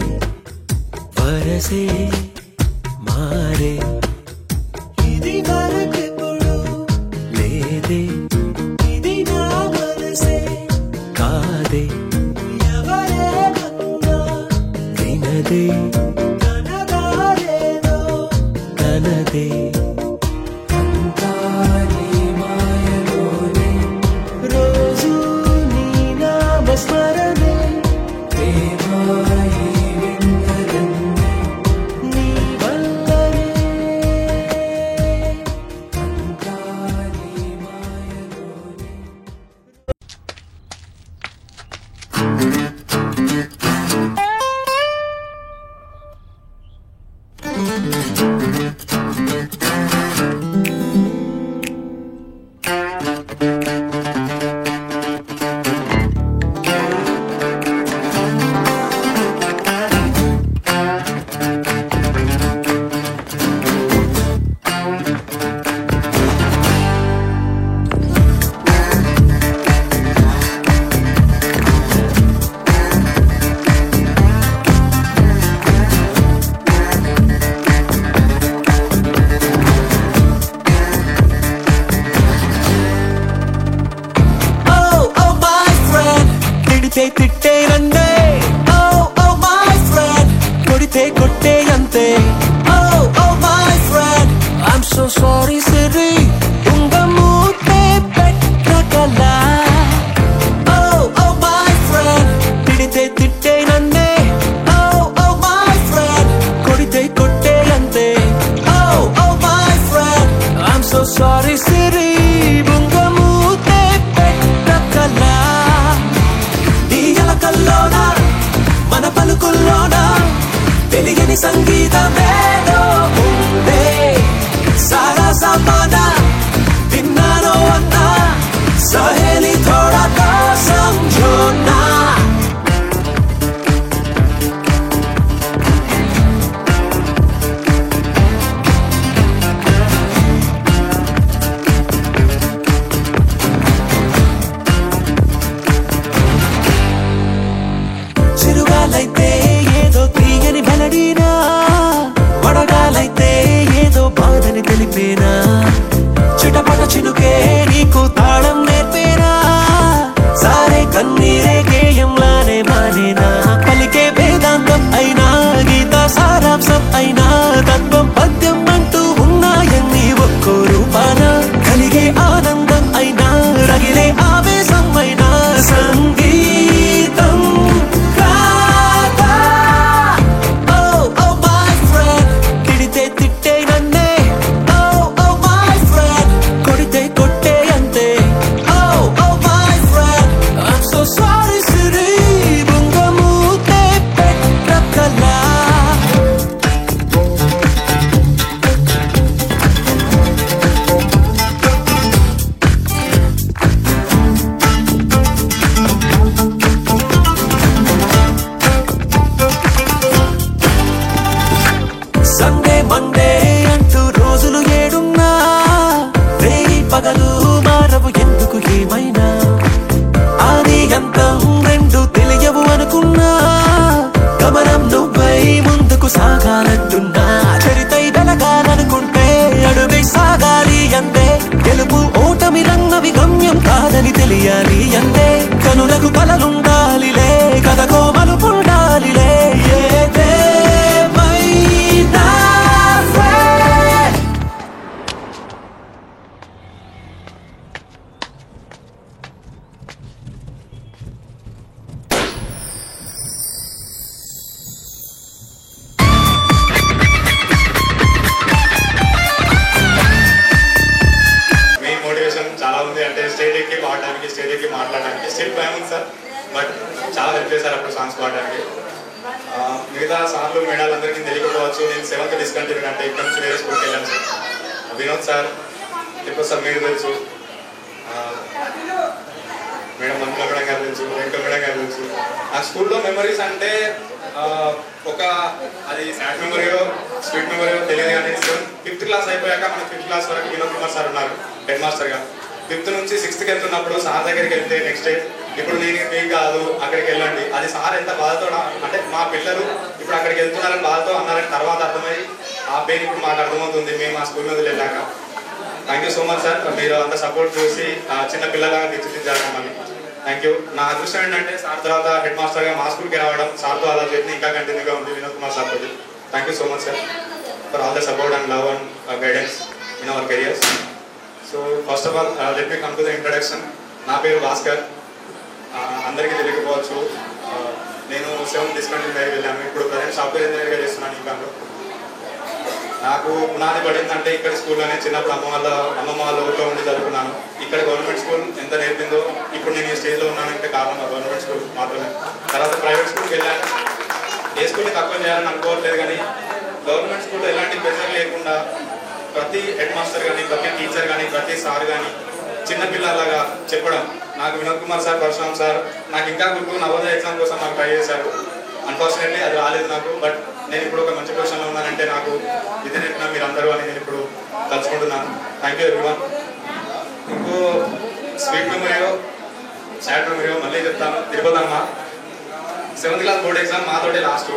వరసే మారే. ఇది వరకెప్పుడు లేదే, ఇది నా మనసే కాదే, ఎవరేమన్నా వినదే, తనదారేదో తనదే. అంతా నీ మాయలోనే, రోజు నీ నామస్మరణే, ప్రేమాయి వింతలన్నీ నీ వల్లనే. అంతా నీ మాయలోనే. తిట్టే రండే ఓ ఓ మై ఫ్రెండ్ కొడితే కొట్టే అంతే oh oh my friend I'm so sorry సిరి ఉంగమూతే పెట్టగల ఓ ఓ మై ఫ్రెండ్ తిడితే తిట్టే రండే ఓ ఓ మై ఫ్రెండ్ కొడితే కొట్టే అంతే oh oh my friend I'm so sorry సిరి ఉంగమూతే పెట్టగల కల్లోనా మన పలుకుల్లోనా తెలియని సంగీతమేదో ఉందే సారా సామానా విన్నానో అన్నా సహేలి థోడా తో సమझोना చిరుగాలైతే ఏదో తీయని మెలడీనా వడగాలైతే ఏదో బాధని తెలిపేనా చిటపట చినుకే నీకు తాళం నేర్పేనా సారే కన్నీరే గేయంలానే మానేనా పలికే వేదాంతం అయినా గీత సారాంశం అయినా తత్వం పద్యం అంటూ ఉన్నాయన్ని ఒక్కో రూపాన కలిగే ఆనందం అయినా రగిలే ఆవేశం అయినా సంగీతం సండే మండే అంటూ రోజులు ఏడున్నా రేయి పగలు మారవు ఎందుకు ఏమైనా ఆది అంతం రెండు తెలియవు అనుకున్నా గమనం నువ్వై ముందుకు సాగాలంటున్నా చరితై వెలగాలనుకుంటే అడుగై సాగాలి అంతే గెలుపు ఓటమి రన్నవి గమ్యం కాదని తెలియాలి అంతే కనులకు కలలుండాలిలే కథకో మలుపుండాలిలే ఏదేమైనా మెయిన్ మోటివేషన్ చాలా ఉంది అంటే స్టేజ్ ఎక్కి పాడడానికి స్టేజ్ ఎక్కి మాట్లాడడానికి స్టేజ్ భయం ఉంది సార్ బట్ చాలా హెల్ప్ చేశారు అప్పుడు సాంగ్స్ పాడడానికి మిగతా సార్లు మేడాలు అందరికీ తెలియకపోవచ్చు నేను 7th డిస్కంటిన్యూ అంటే ఇక్కడ నుంచి వేరే స్కూల్కి వెళ్ళాను సార్ వినోద్ సార్ ఇప్పుడు సార్ మీరు తెలుసు మేడం మంత్రుల మేడం గారు తెలుసు వెంకట మేడం గారు తెలుసు ఆ స్కూల్లో మెమరీస్ అంటే ఒక అది సాడ్ మెమరీయో స్వీట్ మెమరీయో తెలియదు కానీ 5th క్లాస్ అయిపోయాక మనకి 5th క్లాస్ వరకు వినోద్ కుమార్ సార్ ఉన్నారు హెడ్ మాస్టర్గా 5th నుంచి 6th వెళ్తున్నప్పుడు సార్ దగ్గరికి వెళ్తే నెక్స్ట్ డే ఇప్పుడు నేను మీకు కాదు అక్కడికి వెళ్ళండి అది సార్ ఎంత బాధతో అంటే మా పిల్లలు ఇప్పుడు అక్కడికి వెళ్తున్నారని బాధతో అన్నారని తర్వాత అర్థమై ఆ పెయిన్ ఇప్పుడు మాకు అర్థమవుతుంది మేము ఆ స్కూల్ మీద వెళ్ళాక thank you so much sir మీరు అంత సపోర్ట్ చూసి చిన్న పిల్లలాగా తీర్చిదిద్దారు మమ్మల్ని థ్యాంక్ యూ నా అదృష్టం ఏంటంటే సార్ తర్వాత హెడ్ మాస్టర్గా మా స్కూల్కి రావడం సార్తో అలా చేసి ఇంకా కంటిన్యూగా ఉంది వినోద్ కుమార్ సార్ తోటి thank you so much sir for all the support and love and guidance in our careers so first of all let me come to the introduction నా పేరు భాస్కర్ అందరికీ తెలియకపోవచ్చు నేను 7th డిస్కంటిన్యూ అయ్యి వెళ్ళాను ఇప్పుడు ప్రజెంట్ సాఫ్ట్వేర్ ఇంజనీర్గా చేస్తున్నాను ఇంకా నాకు పునాది పడిందంటే ఇక్కడ స్కూల్లోనే చిన్నప్పుడు అమ్మమ్మ వాళ్ళ ఊళ్ళో ఉండి చదువుకున్నాను ఇక్కడ గవర్నమెంట్ స్కూల్ ఎంత నేర్పిందో ఇప్పుడు నేను ఈ స్టేజ్లో ఉన్నానంటే కారణం గవర్నమెంట్ స్కూల్ మాత్రమే తర్వాత ప్రైవేట్ స్కూల్కి వెళ్ళాను ఏ స్కూల్ని తక్కువ చేయాలని అనుకోవట్లేదు కానీ గవర్నమెంట్ స్కూల్లో ఎలాంటి ప్రెషర్ లేకుండా ప్రతి హెడ్ మాస్టర్ కానీ ప్రతి టీచర్ కానీ ప్రతి సార్ కానీ చిన్నపిల్లలాగా చెప్పడం నాకు వినోద్ కుమార్ సార్ పరశురామ్ సార్ నాకు ఇంకా గుర్తు నవోదయ ఎగ్జామ్ కోసం నాకు ట్రై చేశారు అన్ఫార్చునేట్లీ అది రాలేదు నాకు బట్ నేను ఇప్పుడు ఒక మంచి పొజిషన్లో ఉన్నానంటే నాకు ఇది నేర్పిన మీరు అందరూ అని నేను ఇప్పుడు తలుచుకుంటున్నాను థ్యాంక్ యూ ఎవ్రీవన్ ఇంకో స్వీట్ మెమరీయో సాడ్ మెమరీయో మళ్ళీ చెప్తాను Tirupatamma 7th class board exam మాతోటే లాస్ట్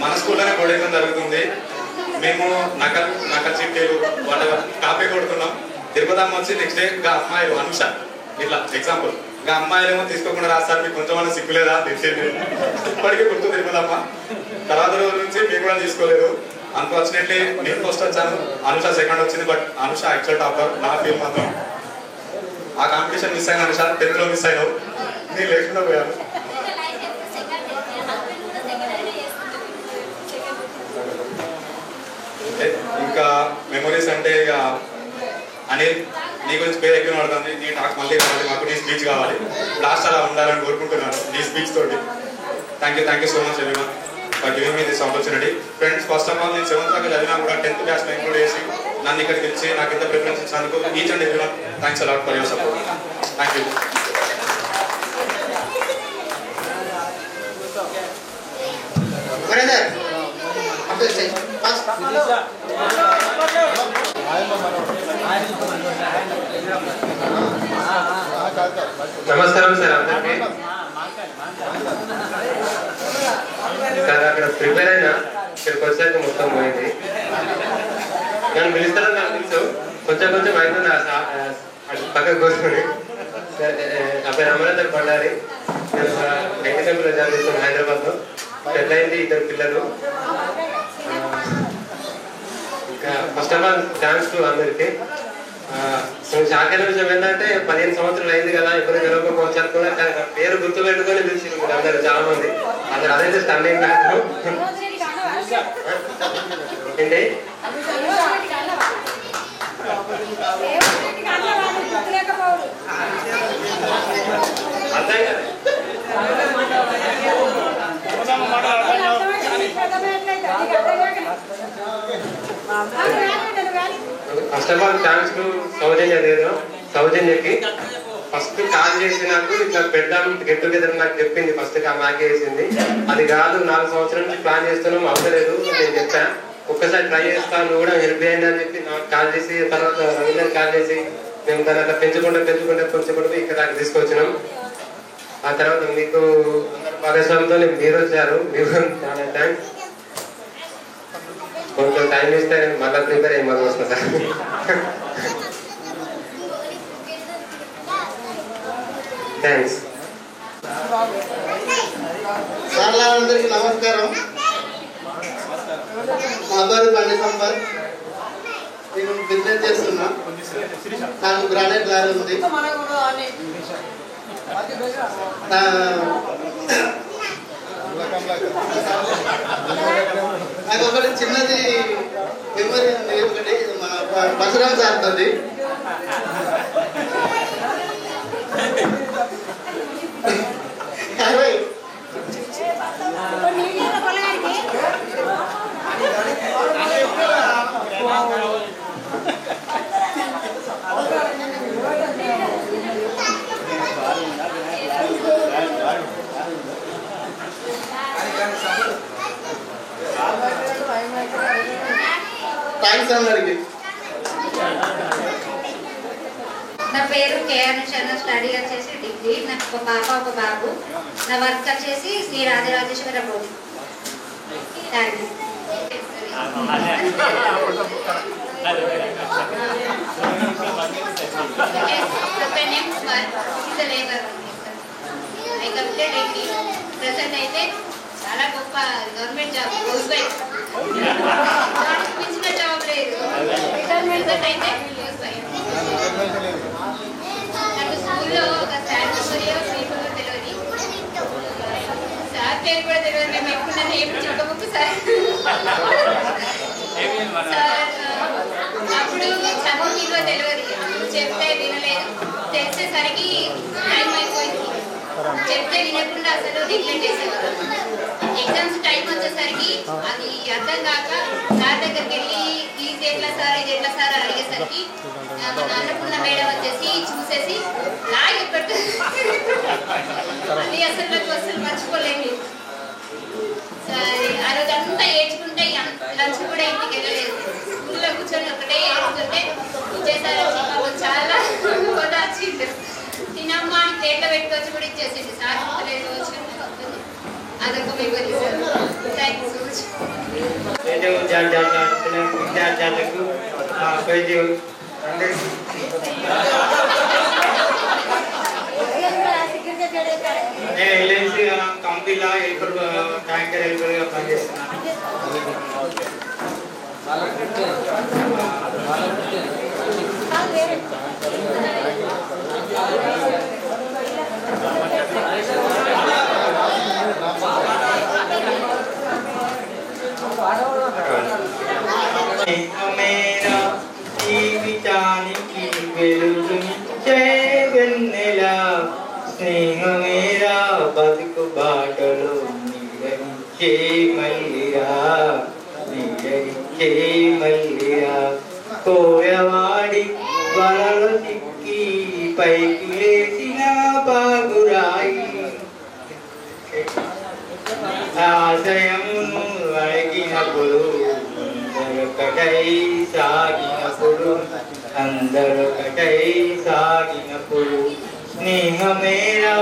మన స్కూల్లోనే బోర్డ్ ఎగ్జామ్ జరుగుతుంది మేము నకల్ చిట్టీలు వాళ్ళ కాపీ కొడుతున్నాం తిరుపతమ్మ వచ్చి నెక్స్ట్ డే అమ్మాయిలు అనుష ఇట్లా ఎగ్జాంపుల్ ఇంకా అమ్మాయిలేమో తీసుకోకుండా రాస్తారు, మీకు కొంచెం సిగ్గులేదా తెచ్చేది. ఇప్పటికీ గుర్తు తిరుమలమ్మ. తర్వాత రోజు నుంచి మీరు కూడా తీసుకోలేదు. అన్ఫార్చునేట్లీ నేను ఫస్ట్ వచ్చాను, అనుష సెకండ్ వచ్చింది. బట్ అనుష యాక్చువల్ టాపర్ నా ఫీల్ మాత్రం. ఆ కాంపిటీషన్ మిస్ అయిన అనుష 10th లో మిస్ అయినావు, నేను లేకుండా పోయాను. ఇంకా మెమరీస్ అంటే ఇక అనిల్ నీ గురించి పేరు ఎక్కువ పడుతుంది. నీ టాక్ మళ్ళీ కావాలి, మాకు నీ స్పీచ్ కావాలి. లాస్ట్ అలా ఉండాలని కోరుకుంటున్నాను నీ స్పీచ్ తోటి. Thank you so much everyone for giving me this opportunity. Friends, first of all నేను 7th దాకా చదివినా కూడా 10th బ్యాచ్ లో ఇంక్లూడ్ చేసి నన్ను ఇక్కడికి పిలిచి నాకు ఇంత ప్రిఫరెన్స్ ఇచ్చినందుకు each and everyone thanks a lot for your support. Thank you. నమస్కారం సార్ అందరికీ. సార్ అక్కడ ప్రిపేర్ అయినా ఇక్కడికి వచ్చాక మొత్తం పోయింది. నన్ను పిలుస్తారని నాకు తెలుసు, కొంచెం అయితే నా పక్కకు కూర్చొని. నా పేరు అమరేందర్ బండారి, నేను ఐటీ కంపెనీలో జాబ్ చేస్తాను హైదరాబాద్లో. పెళ్ళైంది, 2 పిల్లలు. ఇంకా first of all thanks to అందరికీ. షాకైన విషయం ఏంటంటే 15 సంవత్సరాలు అయింది కదా, ఇప్పుడు గెలవకపోవచ్చు అనుకున్నా, కానీ నా పేరు గుర్తు పెట్టుకొని పిలిచి అందరు చాలా మంది. అదైతే స్టన్నింగ్ నాకు. ఏంటి అర్థం కదా. First of all thanks to సౌజన్యకి. ఫస్ట్ కాల్ చేసి నాకు ఇట్లా పెడదాం గెట్ టుగెదర్ నాకు చెప్పింది. ఫస్ట్ మాకే వేసింది. అది కాదు 4 సంవత్సరాల నుంచి ప్లాన్ చేస్తున్నాం, అవ్వలేదు. నేను చెప్పాను ఒక్కసారి ట్రై చేస్తాను, నువ్వు కూడా హెల్ప్ చేయండి అని చెప్పి నాకు కాల్ చేసి, తర్వాత రవీందర్ కాల్ చేసి మేము దాన్ని అట్లా పెంచుకుంటే ఇక్కడ దాకా తీసుకొచ్చినాం. ఆ తర్వాత మీకు భాగస్వామితో మీరు వచ్చారు, మీరు చాలా థ్యాంక్స్. కొంచెం టైం ఇస్తే నేను మళ్ళీ ప్రిపేర్ అయ్యి మళ్ళీ వస్తా సార్. థ్యాంక్స్. సార్ అందరికీ నమస్కారం. మా పేరు బండి సంపత్, నేను బిజినెస్ చేస్తున్నా. నాకు గ్రానైట్ లారీ ఉంది. నాకు ఒకటి చిన్నది మెమరీ ఉంది. ఒకటి మన పరశురామ్ సార్ తోటి థ్యాంక్స్ అందరికి. నా పేరు కేఆర్ శర్మ, స్టడీ వచ్చేసి డిగ్రీ. నాకు ఒక పాప ఒక బాబు. నా వర్క్ వచ్చేసి Shri Rajarajeshwara board. Thank you. Present అయితే చాలా గొప్ప గవర్నమెంట్ జాబ్, హౌస్ వైఫ్. మించిన జాబ్ లేదు. ప్రెసెంట్ అయితే హౌస్ వైఫ్. నాకు స్కూల్లో ఒక సార్ తెలియదు, సార్ పేరు కూడా తెలియదు. మేము ఎప్పుడు నన్ను ఏమి చెప్పబుక్కు సార్ అప్పుడు చదువు విలువ తెలియదు, చెప్తే వినలేదు. తెలిసేసరికి టైం అయిపోయింది. చెప్తే వినకుండా అసలు నెగ్లెక్ట్ చేసేవారు. ఎగ్జామ్స్ టైం వచ్చేసరికి అది అర్థం కాక సార్ దగ్గరికి వెళ్ళి ఇది ఎట్లా సార్ ఇది ఎట్లా సార్ అడిగేసరికి మా అన్నపూర్ణ మేడం వచ్చేసి చూసేసి లాగే పెట్టు. అది అసలు నాకు అసలు మర్చిపోలేము. సరే ఆ రోజు అంతా ఏడ్చుకుంటే లంచ్ కూడా ఇంటికి వెళ్ళలేదు. స్కూల్లో కూర్చొని ఒకటే ఏడుస్తుంటే ఇచ్చేసారు. చాలా వచ్చింది. తినమ్మా అని ప్లేట్లో పెట్టుకొచ్చి కూడా ఇచ్చేసింది. సార్ లేదు వచ్చి అదొక memory sir. Thank you so much. విద్యార్థులకు అందరికీ నేను ఎల్ఐసి కంపెనీలో హెల్పర్ ట్యాంకర్ హెల్పర్గా పనిచేస్తున్నాను. మేరా జీవితానికి వెలుగునిచ్చే వెన్నెలా, స్నేహమేరా బతుకు బాటలో నీడనిచ్చే మల్లిరా, నీడనిచ్చే మల్లిరా. కోయవాడి వలలో చిక్కి పైకి లేచిన బాగురాయి, ఆశయమును అడిగినప్పుడు అందరొకటై సాగినప్పుడు, అందరొకటై సాగినప్పుడు. స్నేహమేరా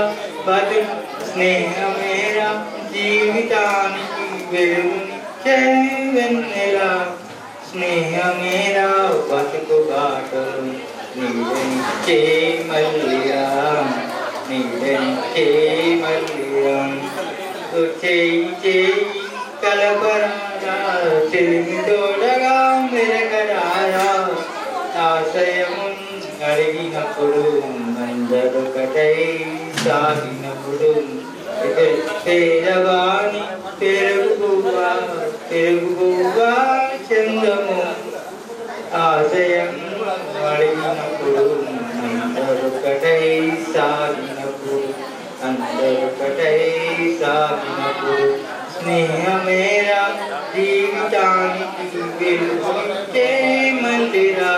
బతుకు, స్నేహమేరా జీవితానికి వెలుగునిచ్చే వెన్నెలా, స్నేహమేరా బతుకు బాటలు నీడనిచ్చే మల్లిరా, నీడనిచ్చే మల్లిరా. చేయి చేయి కలపరారా, చెలిమి తోడగా మెరగరారా, ఆశయము అడిగినప్పుడు అందరొకటై సాగినప్పుడు. పేరవాణి పెరుగువా పెరుగువా చందము, ఆశయం అడిగినప్పుడు అందరొకటై సాగినప్పుడు, అందరొకటై సాగినప్పుడు. స్నేహమేరా జీవితానికి వెలుగునిచ్చే మల్లిరా,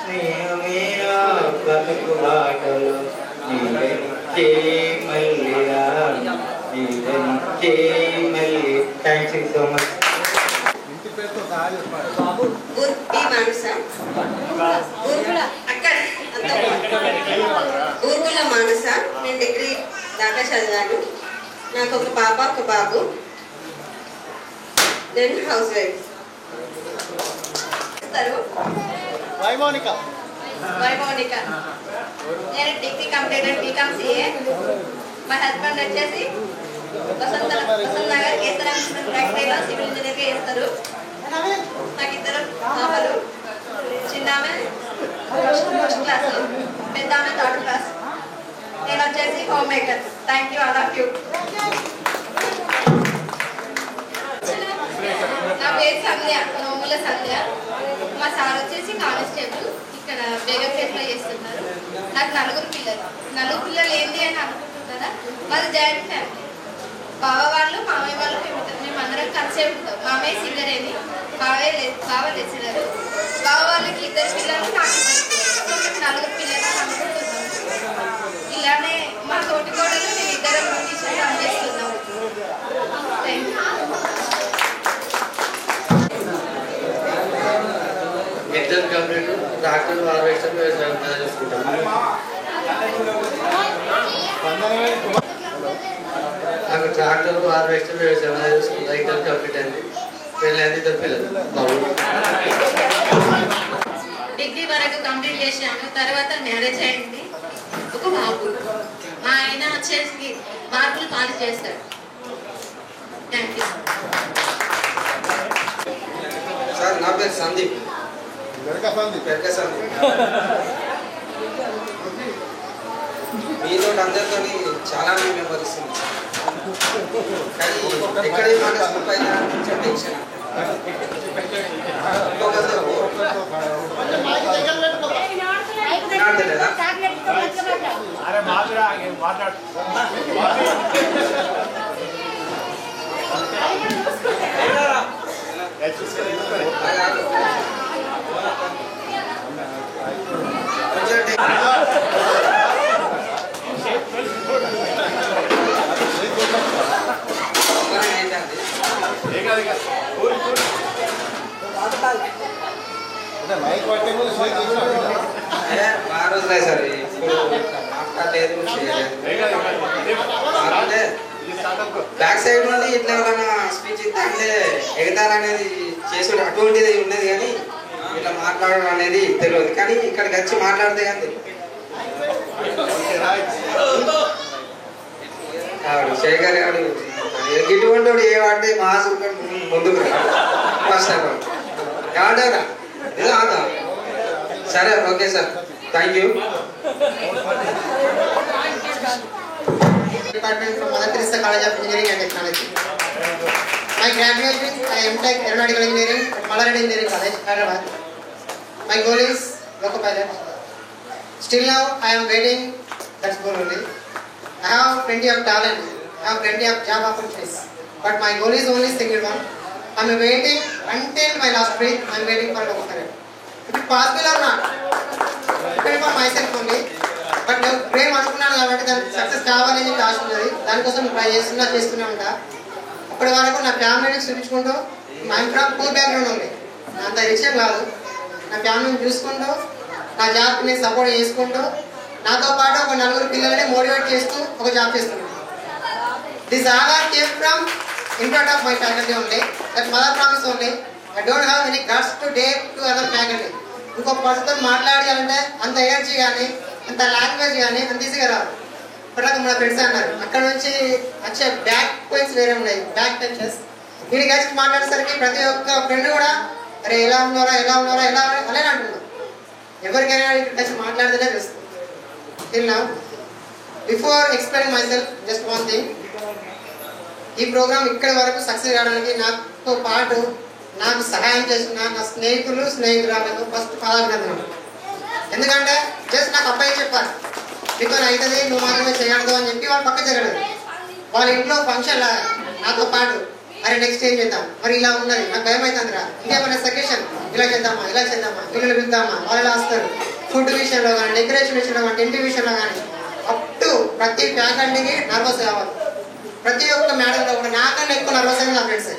స్నేహమేరా బతుకు బాటలో నీడనిచ్చే మల్లిరా, నీడనిచ్చే మల్లి. Thank you so much. Urgula Manasa, నేను డిగ్రీ దాకా చదివాను. నాకు ఒక పాప ఒక బాబు. Then house wife. వైమోనిక. నేను డిగ్రీ కంప్లీటెడ్ బీకామ్ సిఏ. మా హస్బెండ్ వచ్చేసి వసంత నగర్ కేసరా ఫ్యాక్టరీలో సివిల్ ఇంజనీర్గా చేస్తారు. నాకు ఇద్దరు పాపలు. చిన్న ఆమె ఫస్ట్ క్లాస్, పెద్ద ఆమె థర్డ్ క్లాస్. నేను వచ్చేసి home maker. Thank you, all of you. నా పేరు సంధ్య, నోముల సంధ్య. మా సార్ వచ్చేసి కానిస్టేబుల్ ఇక్కడ బేగంపేటలో చేస్తున్నారు. నాకు నలుగురు పిల్లలు ఏంటి అని అనుకుంటున్నారా? మాది జాయింట్ ఫ్యామిలీ. బావ వాళ్ళు మామయ్య వాళ్ళు మేమందరం కలిసే ఉంటాం. మామయ్య సింగరేని, బావ లెక్చరర్. బావ వాళ్ళకి ఇద్దరు పిల్లలు, నాకు నలుగురు పిల్లలు అనుకుంటున్నాం. ఇలానే మా తోటి కోడలు మేము ఇద్దరం టీచర్ పనిచేస్తున్నాం. ఎగ్జామ్ కంప్లీట్ ట్రాక్టర్ హార్వెస్టర్ వ్యవసాయం చూసుకుంటాం. నాకు ట్రాక్టర్ హార్వెస్టర్ వ్యవసాయం చూసుకుంటాం. ఎగ్జామ్ కంప్లీట్ అయింది. పెళ్ళైంది, ఇద్దరు పిల్లలు. డిగ్రీ వరకు కంప్లీట్ చేశాను. తర్వాత మ్యారేజ్ అయింది, ఒక బాబు. మా ఆయన వచ్చేసి మార్కులు పాలిష్ చేస్తాడు. Thank you sir. నా పేరు సందీప్. మీతో అందరితో చాలా మెమరీస్ ఉంది. కానీ ఎక్కడ మనసు పైన టెన్షన్. ఆ రోజులే సార్, ఇప్పుడు మాట్లాడలేదు, బ్యాక్ సైడ్ నుండి ఇట్లా ఏమైనా స్పీచ్ ఇస్తే అంటే ఎగతారనేది చేసుడు అటువంటిది ఉన్నది. కానీ ఇట్లా మాట్లాడడం అనేది తెలియదు. కానీ ఇక్కడికి వచ్చి మాట్లాడితే కానీ శేఖర్ గారు ఇటువంటి వాడు ఏ వాడితే మాస్ ముందుకు ఫస్ట్ ఆడరా ఏదో ఆడ సరే okay sir thank you. Department from Mother Teresa College of Engineering and Technology. My graduation, I am Tech Aeronautical Engineering at Mallaradi Engineering College, Hyderabad. My goal is loco pilot. Still now, I am waiting. That's goal only. I have plenty of talent. I have plenty of job opportunities. But my goal is only single one. I am waiting until my last breath. I am waiting for loco pilot. If it possible or not, depend on myself only. But నేను ప్రేమ అనుకున్నాను కాబట్టి దానికి success కావాలని చెప్పి ఆశ ఉన్నది. దానికోసం try చేస్తూనే ఉంటా. అప్పటి వరకు నా ఫ్యామిలీని చూపించుకుంటూ మా ఫ్రమ్ పూర్ బ్యాక్గ్రౌండ్ ఉంది, అంత విషయం కాదు. నా ఫ్యామిలీని చూసుకుంటూ నా జాబ్ని సపోర్ట్ చేసుకుంటూ నాతో పాటు ఒక 4 పిల్లలని మోటివేట్ చేస్తూ ఒక జాబ్ చేస్తున్నాను. This all are came from in front of my faculty only. That mother promise only. I don't have any guts to dare to other faculty. ఇంకొక పర్సన్తో మాట్లాడాలంటే అంత ఎనర్జీ కానీ అంత లాంగ్వేజ్ కానీ అంత ఈజీగా రాదు. ఇప్పటిదాకా మన ఫ్రెండ్స్ అన్నారు అక్కడ నుంచి వచ్చే బ్యాక్ పాయింట్స్ వేరే ఉన్నాయి, బ్యాక్ బెంచెస్. వీడి కలిసి మాట్లాడేసరికి ప్రతి ఒక్క ఫ్రెండ్ కూడా అరే ఎలా ఉన్నారా అలానే అంటున్నారు. ఎవరికైనా ఇక్కడ కలిసి మాట్లాడితేనే తెలుస్తుంది. Till now before explain my self just one thing. ఈ ప్రోగ్రామ్ ఇక్కడి వరకు సక్సెస్ కావడానికి నాతో పాటు నాకు సహాయం చేసిన నా స్నేహితురాలకు ఫస్ట్ పాదాభినందనలు. ఎందుకంటే జస్ట్ నాకు అబ్బాయి చెప్పారు మీతో అవుతుంది నువ్వు మాత్రమే చేయగలదు అని చెప్పి వాళ్ళు పక్క జరగలేదు. వాళ్ళ ఇంట్లో ఫంక్షన్ లాగా నాతో పాటు అరే నెక్స్ట్ ఏం చేద్దాం, మరి ఇలా ఉన్నది నాకు భయం అవుతుందిరా, ఇంకేమైనా సజెషన్ ఇలా చేద్దామా పిల్లలు పిలుద్దామా, వాళ్ళు వస్తారు. ఫుడ్ విషయంలో కానీ, డెకరేషన్ విషయంలో కానీ, టెంట్ విషయంలో కానీ అప్ టు ప్రతి ఫ్యాకల్టీకి నర్వస్ కావాలి. ప్రతి ఒక్క మేడంలో కూడా నాకన్నా ఎక్కువ నర్వస్ అయిన నా ఫ్రెండ్స్.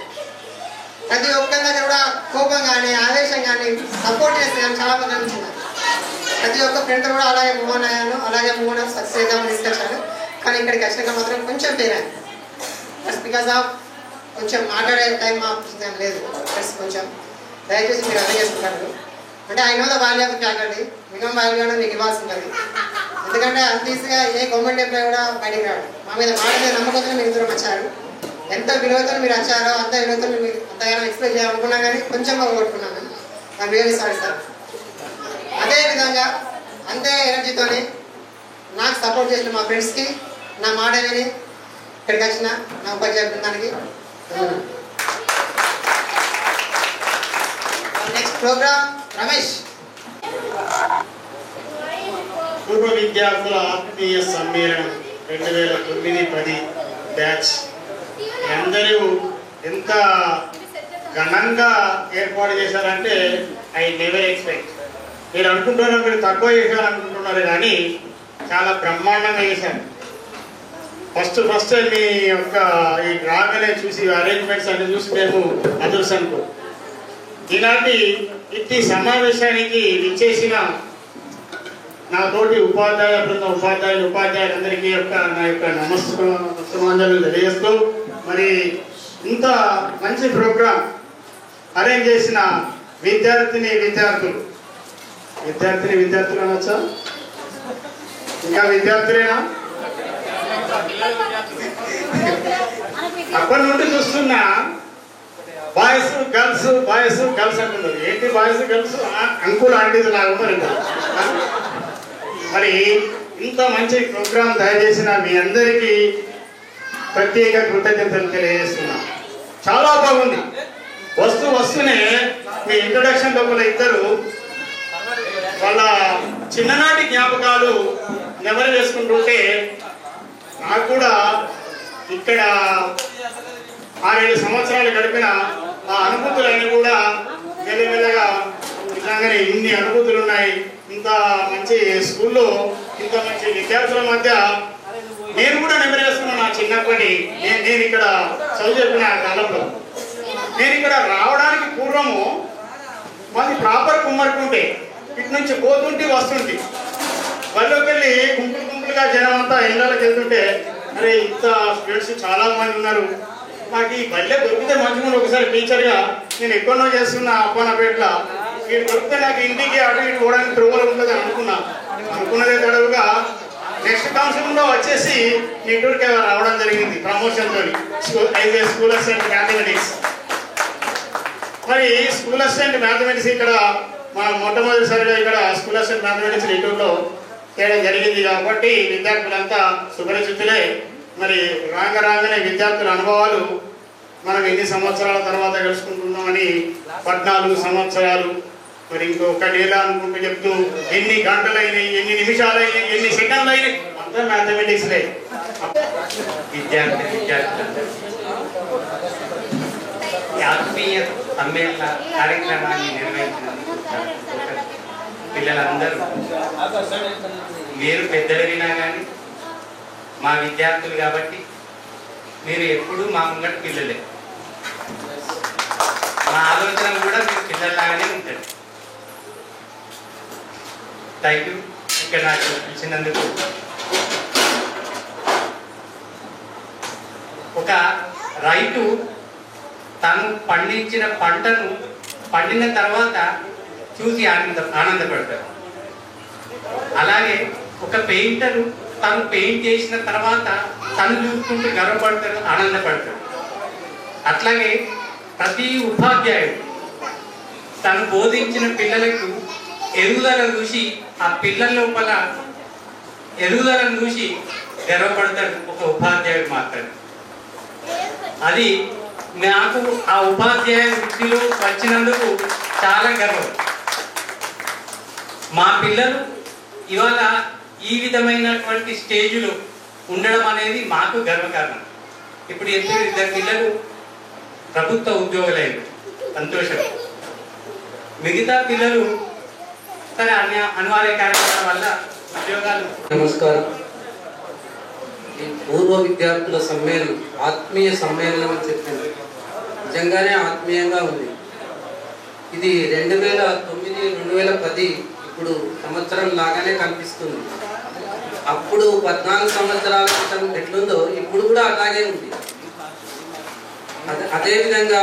ప్రతి ఒక్కరి దగ్గర కూడా కోపం కానీ, ఆవేశం కానీ, సపోర్ట్ చేస్తే కానీ చాలా బాగా అనిపించింది. ప్రతి ఒక్క ఫ్రెండ్ కూడా అలాగే మూవ్ ఆన్ అయ్యాను, అలాగే మూవ్ ఆన్ సక్సెస్ చేద్దామని తీసుకొచ్చాను. కానీ ఇక్కడికి వచ్చినాక మాత్రం కొంచెం ఫెయిల్ అయ్యాను. జస్ట్ బికాస్ ఆఫ్ కొంచెం మాట్లాడే టైం మాకు లేదు. జస్ట్ కొంచెం దయచేసి మీరు అర్థం చేసుకుంటారు. అంటే I know the value of faculty, minimum value అనేది మీకు ఇవ్వాల్సి ఉంటుంది. ఎందుకంటే అంత ఈజీగా ఏ గవర్నమెంట్ ఎంప్లాయీ కూడా బయటికి రాడు. మా మీద మాట మీద నమ్మకంతో మీరు ఇద్దరు వచ్చారు. ఎంత విలువతో మీరు వచ్చారో అంత విలువతో మీరు అంతగానో ఎక్స్ప్లెయిన్ చేయాలనుకున్నా కానీ కొంచెం పోగొట్టుకున్నాను. I'm really sorry sir. అదే విధంగా అంతే ఎనర్జీతోని నాకు సపోర్ట్ చేసిన మా ఫ్రెండ్స్కి నా మాట విని ఇక్కడికి వచ్చిన నా ఉపాధ్యాయ బృందానికి. Next programme Ramesh. పూర్వ విద్యార్థుల ఆత్మీయ సమ్మేళనం 2009-10 బ్యాచ్ అందరూ ఎంత ఘనంగా ఏర్పాటు చేశారంటే ఐ నెవర్ ఎక్స్పెక్ట్. మీరు అనుకుంటున్నారు మీరు తక్కువ చేశారనుకుంటున్నారు కానీ చాలా బ్రహ్మాండంగా చేశారు. ఫస్ట్ మీ యొక్క ఈ రాగానే చూసి అరేంజ్మెంట్స్ అన్ని చూసి మేము అదృశ్యంకు ఈనాటి ఇట్టి సమావేశానికి విచ్చేసిన నా తోటి ఉపాధ్యాయ బృందం ఉపాధ్యాయులందరికీ నా యొక్క నమస్కారాలు తెలియజేస్తూ మరి ఇంత మంచి ప్రోగ్రాం అరేంజ్ చేసిన విద్యార్థులు అనొచ్చా, ఇంకా విద్యార్థులేనా? అప్పటి నుండి చూస్తున్నా బాయ్స్ గర్ల్స్ అంటున్నారు. ఏంటి బాయ్స్ గర్ల్స్ అంకుల్ ఆంటీస్ లాగా ఉన్నారు. మరి ఇంత మంచి ప్రోగ్రాం తయారు చేసిన మీ అందరికీ ప్రత్యేక కృతజ్ఞతలు తెలియజేస్తున్నా. చాలా బాగుంది. వస్తూనే మీ ఇంట్రొడక్షన్ లోపల ఇద్దరు వాళ్ళ చిన్ననాటి జ్ఞాపకాలు నెమరు వేసుకుంటుంటే నాకు కూడా ఇక్కడ 6-7 సంవత్సరాలు గడిపిన ఆ అనుభూతులన్నీ కూడా మెల్లమెల్లగా నిజంగానే ఇన్ని అనుభూతులు ఉన్నాయి. ఇంత మంచి స్కూల్లో ఇంత మంచి విద్యార్థుల మధ్య నేను కూడా నెమరు వేసుకున్నాను. నా చిన్నప్పటి నేను ఇక్కడ చదువు చెప్పిన కాలంలో నేను ఇక్కడ రావడానికి పూర్వము మాది ప్రాపర్ కుమ్మరుకుంటే ఇటు నుంచి పోతుంటే వస్తుంటే వాళ్ళకి వెళ్ళి గుంపులుగా జనం అంతా ఇళ్ళకి వెళ్తుంటే అరే ఇంత స్టూడెంట్స్ చాలా మంది ఉన్నారు, నాకు ఈ బల్లె దొరికితే మంచిగా ఒకసారి టీచర్గా నేను ఎక్కడో చేస్తున్నా అప్పనపేట్ల వీడు దొరికితే నాకు ఇంటికి అటు ఇటు పోవడానికి త్రోవలు ఉంటుంది అనుకున్నదే తడవుగా నెక్స్ట్ కౌన్సిలింగ్లో వచ్చే వచ్చేసి నెల్లూరుకి రావడం జరిగింది ప్రమోషన్ తోని స్కూల్ అసిస్టెంట్ మ్యాథమెటిక్స్. మరి స్కూల్ అసిస్టెంట్ మ్యాథమెటిక్స్ ఇక్కడ మా మొట్టమొదటిసారిగా ఇక్కడ స్కూల్ అసిస్టెంట్ మ్యాథమెటిక్స్ నెల్లూరులో చేయడం జరిగింది కాబట్టి విద్యార్థులంతా సుపరిచితులే. మరి రాగానే విద్యార్థుల అనుభవాలు మనం ఎన్ని సంవత్సరాల తర్వాత తెలుసుకుంటున్నామని 14 సంవత్సరాలు మరి ఇంకొకటి ఎలా అనుకుంటూ చెప్తూ ఎన్ని గంటలైనాయి, ఎన్ని నిమిషాలైనాయి, ఎన్ని సెకండ్లు అయినాయి అంతా మ్యాథమెటిక్స్లే. విద్యార్థులందరూ ఆత్మీయ సమ్మేళన కార్యక్రమాన్ని నిర్వహించినందుకు పిల్లలందరూ మీరు పెద్దలు వినా కానీ మా విద్యార్థులు కాబట్టి మీరు ఎప్పుడూ మా ముంగట పిల్లలే. మా ఆలోచన కూడా మీరు పిల్లల్లాగానే ఉంటుంది. థ్యాంక్ యూ ఇక్కడ నాకు ఇచ్చినందుకు. ఒక రైతు తను పండించిన పంటను పండిన తర్వాత చూసి ఆనందపడతారు. అలాగే ఒక పెయింటరు తను పెయింట్ చేసిన తర్వాత తను చూసుకుంటూ గర్వపడతారు, ఆనందపడతారు. అట్లాగే ప్రతి ఉపాధ్యాయుడు తను బోధించిన పిల్లలకు ఎదుగుదలను చూసి ఆ పిల్లల లోపల ఎదుగుదలను చూసి గర్వపడతాడు ఒక ఉపాధ్యాయుడు మాత్రమే. అది నాకు ఆ ఉపాధ్యాయ వృత్తిలో వచ్చినందుకు చాలా గర్వం. మా పిల్లలు ఇవాళ ఈ విధమైనటువంటి స్టేజ్లో ఉండడం అనేది మాకు గర్వకారణం. ఇప్పుడు ఇద్దరు పిల్లలు ప్రభుత్వ ఉద్యోగులైన సంతోషం. మిగతా పిల్లలు సరే అనివార్య కారణాల వల్ల ఉద్యోగాలు. నమస్కారం. ఈ పూర్వ విద్యార్థుల సమ్మేళనం ఆత్మీయ సమ్మేళనం అని చెప్పింది. నిజంగానే ఆత్మీయంగా ఉంది. ఇది 2009, 2010 ఇప్పుడు సంవత్సరం లాగానే కనిపిస్తుంది. అప్పుడు 14 సంవత్సరాల క్రితం ఎట్లుందో ఇప్పుడు కూడా అలాగే ఉంది. అదే విధంగా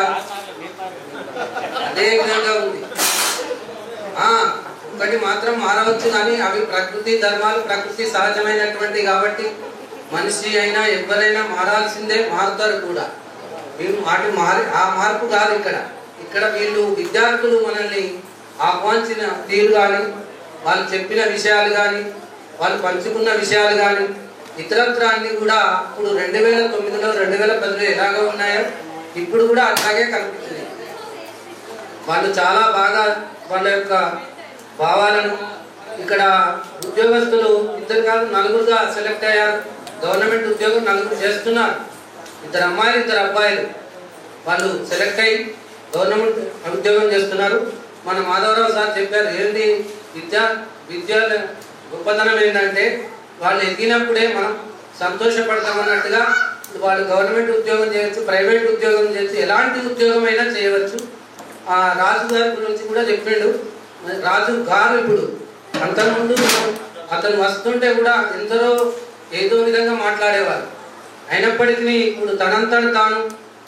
ఉంది. ఒకటి మాత్రం మారవచ్చు కానీ అవి ప్రకృతి ధర్మాలు, ప్రకృతి సహజమైనటువంటి కాబట్టి మనిషి అయినా ఎవరైనా మారాల్సిందే, మారుతారు కూడా. మేము ఆ మార్పు కాదు ఇక్కడ వీళ్ళు విద్యార్థులు మనల్ని ఆహ్వానించిన తీరు కానీ, వాళ్ళు చెప్పిన విషయాలు కానీ, వాళ్ళు పంచుకున్న విషయాలు కానీ, ఇతరత్ర అన్ని కూడా ఇప్పుడు 2009లో 2010లో ఎలాగో ఉన్నాయో ఇప్పుడు కూడా అలాగే కనిపిస్తుంది. వాళ్ళు చాలా బాగా వాళ్ళ యొక్క భావాలను ఇక్కడ ఉద్యోగస్తులు 2 కాదు 4గా సెలెక్ట్ అయ్యారు. గవర్నమెంట్ ఉద్యోగం 4 చేస్తున్నారు. 2 అమ్మాయిలు 2 అబ్బాయిలు వాళ్ళు సెలెక్ట్ అయ్యి గవర్నమెంట్ ఉద్యోగం చేస్తున్నారు. మన మాధవరావు సార్ చెప్పారు ఏంటి విద్య గొప్పతనం ఏంటంటే వాళ్ళు ఎదిగినప్పుడే మనం సంతోషపడతామన్నట్టుగా వాళ్ళు గవర్నమెంట్ ఉద్యోగం చేయొచ్చు, ప్రైవేట్ ఉద్యోగం చేయొచ్చు, ఎలాంటి ఉద్యోగం అయినా చేయవచ్చు. ఆ రాజు గారి గురించి కూడా చెప్పిండు. రాజు గారు ఇప్పుడు అంతకుముందు అతను వస్తుంటే కూడా ఎందరో ఏదో విధంగా మాట్లాడేవారు. అయినప్పటికీ ఇప్పుడు తనంతట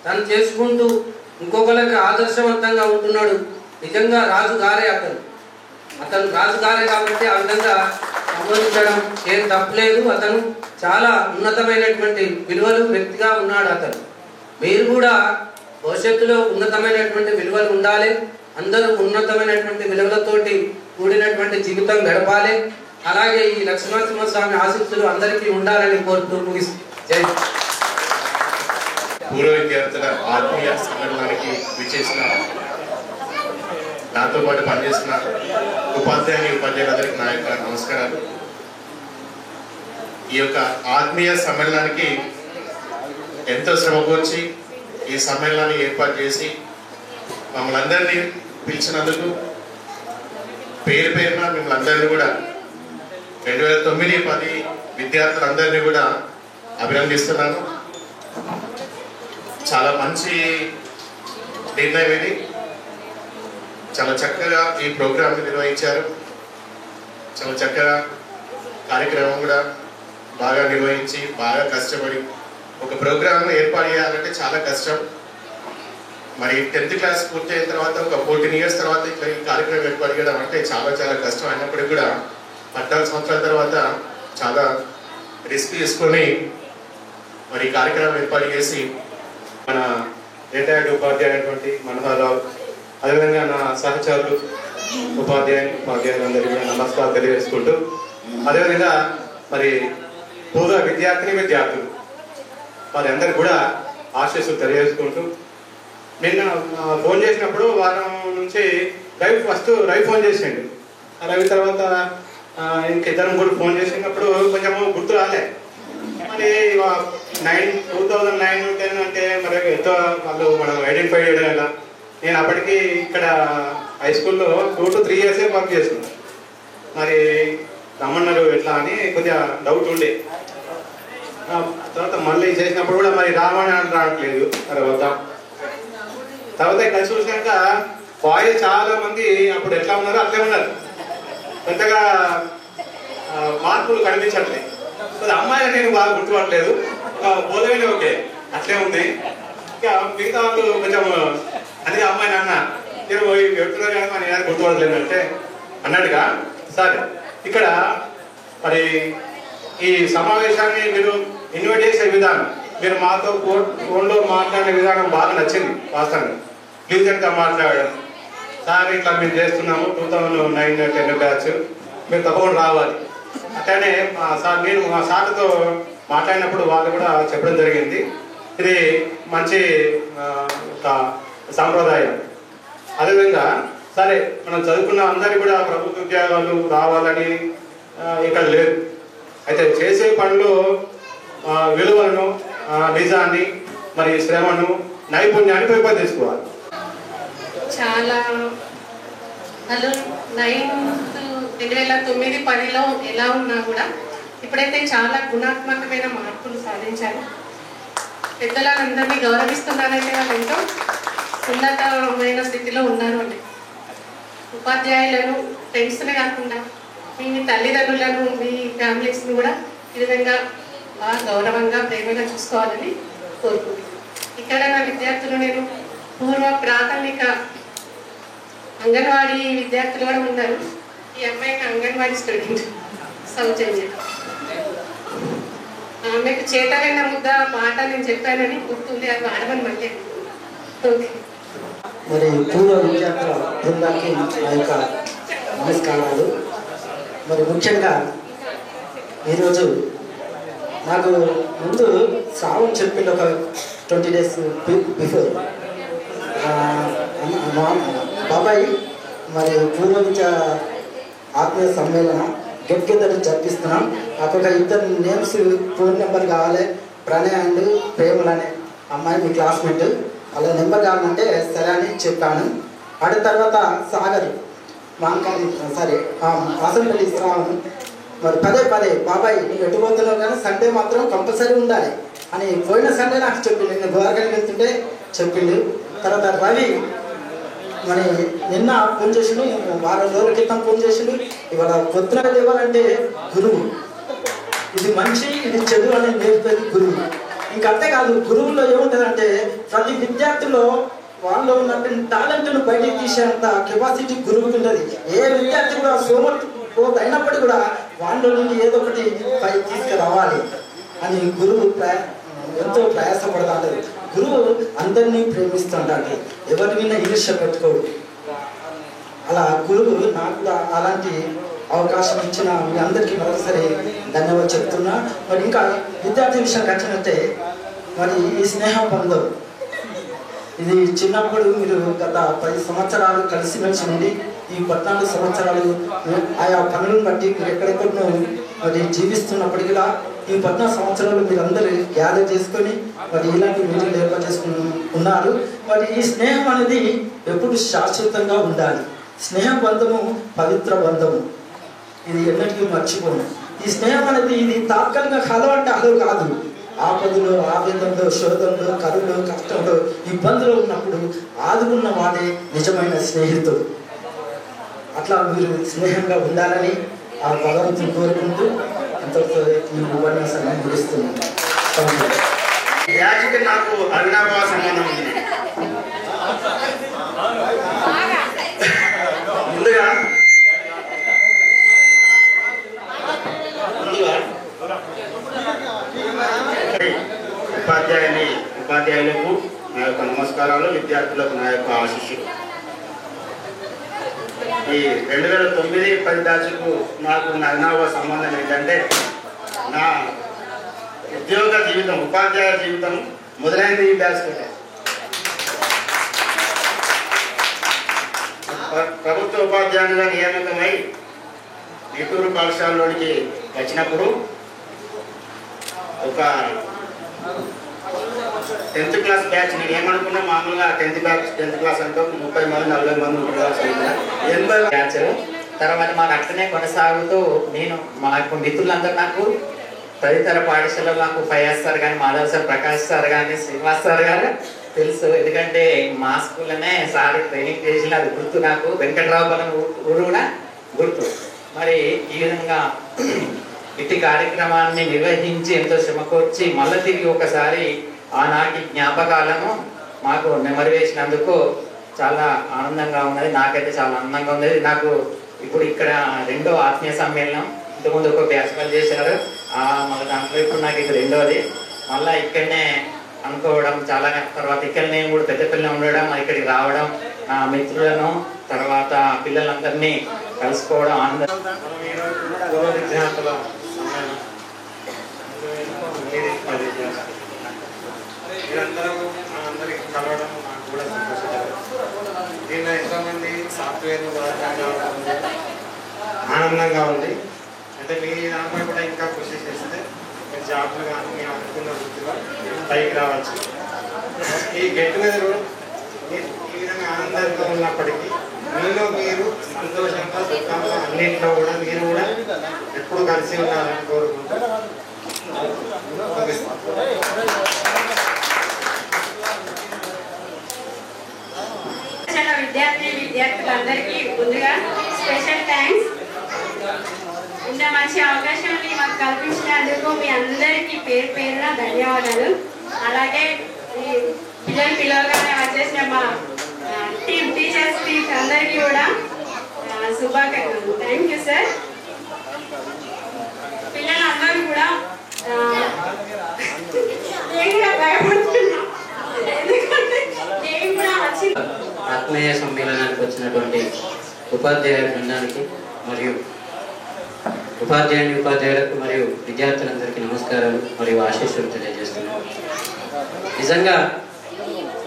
తను చేసుకుంటూ ఇంకొకరికి ఆదర్శవంతంగా ఉంటున్నాడు. నిజంగా రాజు గారే అతను రాజు గారే కాబట్టి ఆ విధంగా సంబోధించడం ఏం తప్పలేదు. అతను చాలా ఉన్నతమైనటువంటి విలువలు వ్యక్తిగా ఉన్నాడు. మీరు కూడా భవిష్యత్తులో ఉన్నతమైనటువంటి విలువలు ఉండాలి. అందరూ ఉన్నతమైనటువంటి విలువలతోటి కూడినటువంటి జీవితం గడపాలి. అలాగే ఈ లక్ష్మీనరసింహస్వామి ఆశీస్సులు అందరికీ ఉండాలని కోరుతూ జై. పూర్వ విద్యార్థుల ఆత్మీయ సమ్మేళనానికి విచ్చేసిన నాతో పాటు పనిచేసిన ఉపాధ్యాయులందరికీ నా యొక్క నమస్కారాలు. ఈ యొక్క ఆత్మీయ సమ్మేళనానికి ఎంతో శ్రమకూర్చి ఈ సమ్మేళనాన్ని ఏర్పాటు చేసి మమ్మల్ని అందరినీ పిలిచినందుకు పేరు పేరున మిమ్మల్ని అందరినీ కూడా 2009-10 విద్యార్థులందరినీ కూడా అభినందిస్తున్నాను. చాలా మంచి నిర్ణయం ఇది. చాలా చక్కగా ఈ ప్రోగ్రామ్ని నిర్వహించారు. చాలా చక్కగా కార్యక్రమం కూడా బాగా నిర్వహించి బాగా కష్టపడి ఒక ప్రోగ్రామ్ను ఏర్పాటు చేయాలంటే చాలా కష్టం. మరి 10th క్లాస్ పూర్తయిన తర్వాత ఒక 14 years తర్వాత ఇట్లా ఈ కార్యక్రమం ఏర్పాటు చేయడం అంటే చాలా చాలా కష్టం. అయినప్పటికీ కూడా 14 సంవత్సరాల తర్వాత చాలా రిస్క్ తీసుకొని మరి ఈ కార్యక్రమం ఏర్పాటు చేసి మన రిటైర్డ్ ఉపాధ్యాయులైనటువంటి మనోహరరావు, అదేవిధంగా నా సహచరులు ఉపాధ్యాయులందరికీ నమస్కారం తెలియజేసుకుంటూ, అదేవిధంగా మరి పూర్వ విద్యార్థులు వారి అందరికి కూడా ఆశీస్సులు తెలియజేసుకుంటూ, నిన్న ఫోన్ చేసినప్పుడు వారం నుంచి రవి ఫోన్ చేసిండు. రవి తర్వాత ఇంకిద్దరం కూడా ఫోన్ చేసినప్పుడు కొంచెం గుర్తు రాలే. మరి 2009-10 అంటే మరి ఎంతో వాళ్ళు మనం ఐడెంటిఫై చేయడం ఎలా. నేను అప్పటికి ఇక్కడ హై స్కూల్లో 2 to 3 years వర్క్ చేస్తున్నాను. మరి రమ్మన్నారు ఎట్లా అని కొద్దిగా డౌట్ ఉండే. తర్వాత మళ్ళీ చేసినప్పుడు కూడా మరి రామని రావట్లేదు. తర్వాత ఇక్కడ చూసినాక బాయ్స్ చాలా మంది అప్పుడు ఎట్లా ఉన్నారో అట్లే ఉన్నారు, పెద్దగా మార్పులు కనిపించట్లేదు. అమ్మాయిలు నేను బాగా గుర్తుపట్టలేదు, బోధమైన ఓకే అట్లే ఉంది. ఇంకా మిగతా వాళ్ళు కొంచెం అందుకే అమ్మాయి నాన్న నేను చెప్తున్నారు కానీ మన ఏదైనా గుర్తుపడలేదు అంటే అన్నట్టుగా. సరే, ఇక్కడ మరి ఈ సమావేశాన్ని మీరు ఇన్వైట్ చేసే విధానం, మీరు మాతో ఫోన్లో మాట్లాడే విధానం బాగా నచ్చింది. వాస్తవంగా ప్లీజెంట్గా మాట్లాడడం, సార్ ఇట్లా మేము చేస్తున్నాము 2009-10 బ్యాచ్, మీరు తప్పకుండా రావాలి. అట్లనే మీరు మా సార్తో మాట్లాడినప్పుడు వాళ్ళు కూడా చెప్పడం జరిగింది, ఇది మంచి సాంప్రదాయం. అదేవిధంగా సరే మనం చదువుకున్న అందరికీ కూడా ప్రభుత్వ ఉద్యోగాలు రావాలని ఇక్కడ లేదు. అయితే చేసే పనులు విలువలను, నిజాన్ని, మరి శ్రమను, నైపుణ్యాన్ని పెంపొందించుకోవాలి. చాలా వాళ్ళు 2009-10లో ఎలా ఉన్నా కూడా ఇప్పుడైతే చాలా గుణాత్మకమైన మార్పులు సాధించారు. పెద్దలందరినీ గౌరవిస్తున్నారంటే వాళ్ళు ఎంతో ఉన్నతమైన స్థితిలో ఉన్నారు అని. ఉపాధ్యాయులను ఫ్రెండ్స్నే కాకుండా మీ తల్లిదండ్రులను, మీ ఫ్యామిలీస్ని కూడా ఈ విధంగా బాగా గౌరవంగా ప్రేమగా చూసుకోవాలని కోరుకుంటున్నాను. ఇక్కడ నా విద్యార్థులు నేను పూర్వ ప్రాథమిక అంగన్వాడీ విద్యార్థులు కూడా ఉన్నారు. ఈ అమ్మాయికి అంగన్వాడీ స్టూడెంట్ సౌజన్య. ఆమెకు చేతలైన ముద్ద మాట నేను చెప్పానని గుర్తుంది, అది వాడమని మళ్ళీ. ఓకే. మరి పూర్వ విద్యార్థుల బృందానికి నా యొక్క నమస్కారాలు. మరి ముఖ్యంగా ఈరోజు నాకు ముందు శ్రావణ్ చెప్పింది ఒక 20 days బిఫోర్ బాబాయ్ మరి పూర్వ విద్య ఆత్మీయ సమ్మేళన గెట్ టుగెదర్ జరిపిస్తున్నాం. నాకు ఒక 2 నేమ్స్ ఫోన్ నెంబర్ కావాలి. ప్రణయ్ అండ్ ప్రేమలు అనే అమ్మాయి మీ క్లాస్మేట్, వాళ్ళ నెంబర్ కావాలంటే సరే అని చెప్పాను. ఆడ తర్వాత సాగర్ మాంకాలి వాసంపల్లి శ్రావణ్ మరి పదే బాబాయ్ నువ్వు ఎటు పోతున్నావు కానీ సండే మాత్రం కంపల్సరీ ఉండాలి అని పోయిన సండే నాకు చెప్పిండు. నేను గోరకని వెళ్తుంటే చెప్పిండు. తర్వాత రవి మరి నిన్న ఫోన్ చేసిండు, వారం రోజుల క్రితం ఫోన్ చేసిండు. ఇవాళ పొద్దున ఇవ్వాలంటే గురువు, ఇది మంచి ఇది చెడు అని నేర్పేది గురువు. ఇంకా అంతేకాదు, గురువులో ఏముంటుందంటే ప్రతి విద్యార్థిలో వాళ్ళు ఉన్నటువంటి టాలెంట్ను బయటికి తీసేంత కెపాసిటీ గురువుకి ఉంటుంది. ఏ విద్యార్థి కూడా సోమరిపోత అయినప్పటికీ కూడా వాళ్ళ నుండి ఏదో ఒకటి పై తీసుకురావాలి అని గురువు ఎంతో ప్రయాసపడతాడు. గురువు అందరినీ ప్రేమిస్తుంటాడు, ఎవరి మీద ఈర్ష్య పెట్టుకోడు. అలా గురువు నాకు కూడా అలాంటి అవకాశం ఇచ్చిన మీ అందరికీ మరొకసారి ధన్యవాదాలు చెప్తున్నా. మరి ఇంకా విద్యార్థి విషయానికి వచ్చినట్టే మరి ఈ స్నేహ బంధం ఇది చిన్నప్పుడు మీరు గత 10 సంవత్సరాలు కలిసిమెలిసి ఉండి ఈ 14 సంవత్సరాలు ఆయా పనులను బట్టి మీరు ఎక్కడెక్కడో మరి జీవిస్తున్నప్పటికీ ఈ 14 సంవత్సరాలు మీరు అందరూ గ్యాదర్ చేసుకొని మరి ఇలాంటి మీటింగ్లు ఏర్పాటు చేసుకుని ఉన్నారు. మరి ఈ స్నేహం అనేది ఎప్పుడు శాశ్వతంగా ఉండాలి. స్నేహ బంధము పవిత్ర బంధము, ఇది ఎన్నటికీ మర్చిపోను. ఈ స్నేహం అనేది ఇది తాత్కాలిక హలో అంటే హలో కాదు. ఆపదలో, ఆవేదనలో, శోధనలో, కరువులో, కష్టంలో, ఇబ్బందులు ఉన్నప్పుడు ఆదుకున్న వాడే నిజమైన స్నేహితుడు. అట్లా మీరు స్నేహంగా ఉండాలని ఆ భగవంతుని కోరుకుంటూ అంతటితో ఈ ఉపన్యాసాన్ని ముగిస్తున్నాను. యాజకి నాకు అవినాభావ సంబంధం ఉంది. ముందుగా ఉపాధ్యాయులకు నా యొక్క నమస్కారాలు, విద్యార్థులకు నా యొక్క ఆశీస్సులు. ఈ 2009-10 బ్యాచ్కు నాకు అభినవ సంబంధం ఏంటంటే, నా ఉద్యోగ జీవితం, ఉపాధ్యాయ జీవితం మొదలైంది ఈ బ్యాచ్ తోటే. ప్రభుత్వ ఉపాధ్యాయునిగా నియామకమై నిట్టూరు పాఠశాలలోనికి వచ్చినప్పుడు ఒక 10th క్లాస్ బ్యాచ్, నేను ఏమనుకున్నా మామూలుగా 10th క్లాస్ అంటే 30 మంది 40 మంది ఉంటారు, 80 బ్యాచ్. తర్వాత మాకు అట్లనే కొనసాగుతూ నేను మా మిత్రులందరూ నాకు తదితర పాఠశాలలో నాకు ఫయాజ్ సార్ కానీ, మాధవ్ సార్, ప్రకాష్ సార్ కానీ, శ్రీనివాస్ సార్ గారు తెలుసు. ఎందుకంటే మా స్కూల్లోనే సార్ ట్రైనింగ్ చేసిన అది గుర్తు నాకు. వెంకటరావుపల్లి ఊరు కూడా గుర్తు. మరి ఈ విధంగా ఇట్టి కార్యక్రమాన్ని నిర్వహించి ఎంతో శ్రమకొచ్చి మళ్ళీ తిరిగి ఒకసారి ఆనాటి జ్ఞాపకాలను మాకు నెమరు వేసినందుకు చాలా ఆనందంగా ఉన్నది. నాకైతే చాలా ఆనందంగా ఉన్నది. నాకు ఇప్పుడు ఇక్కడ 2వ ఆత్మీయ సమ్మేళనం, ఇంతకుముందు ఒక బ్యాచ్ పని చేశారు, మళ్ళీ దాంట్లో ఇప్పుడు నాకు ఇది 2వది. మళ్ళీ ఇక్కడనే అనుకోవడం చాలా, తర్వాత ఇక్కడ నేను కూడా పెద్దపల్లిలో ఉండడం, ఇక్కడికి రావడం, మిత్రులను తర్వాత పిల్లలందరినీ కలుసుకోవడం ఆనందం. విద్యార్థుల మీరందరూ మనందరికీ కలవడం నాకు కూడా సంతోషకరం. దీనిలో ఎంతోమంది సాఫ్ట్వేర్ ఆనందంగా ఉంది. అంటే మీ దానిపై కూడా ఇంకా కృషి చేస్తే మీరు జాబ్లు కానీ మీరు అనుకున్న వృత్తిలో పైకి రావచ్చు. ఈ గెట్ టుగెదర్ ఈ విధంగా ఆనందంగా ఉన్నప్పటికీ మీలో మీరు సంతోషంగా, సుఖంగా, అన్నింటిలో కూడా మీరు కూడా ఎప్పుడు కలిసి ఉండాలని కోరుకుంటూ విద్యార్థులందరికీ ముందుగా స్పెషల్ థ్యాంక్స్. ఇంత మంచి అవకాశాన్ని మాకు కల్పించినందుకు మీ అందరికీ పేరు పేరున ధన్యవాదాలు. అలాగే ఈ పిల్లలుగానే వచ్చేసిన మా టీచర్స్ అందరికీ కూడా శుభాకాంక్షలు. Thank you sir. పిల్లలందరూ కూడా భయపడుతున్నా, ఎందుకంటే నేను కూడా వచ్చి ఆత్మీయ సమ్మేళనానికి వచ్చినటువంటి ఉపాధ్యాయ బృందానికి మరియు ఉపాధ్యాయులకు మరియు విద్యార్థులందరికీ నమస్కారాలు మరియు ఆశీస్సులు తెలియజేస్తున్నాను. నిజంగా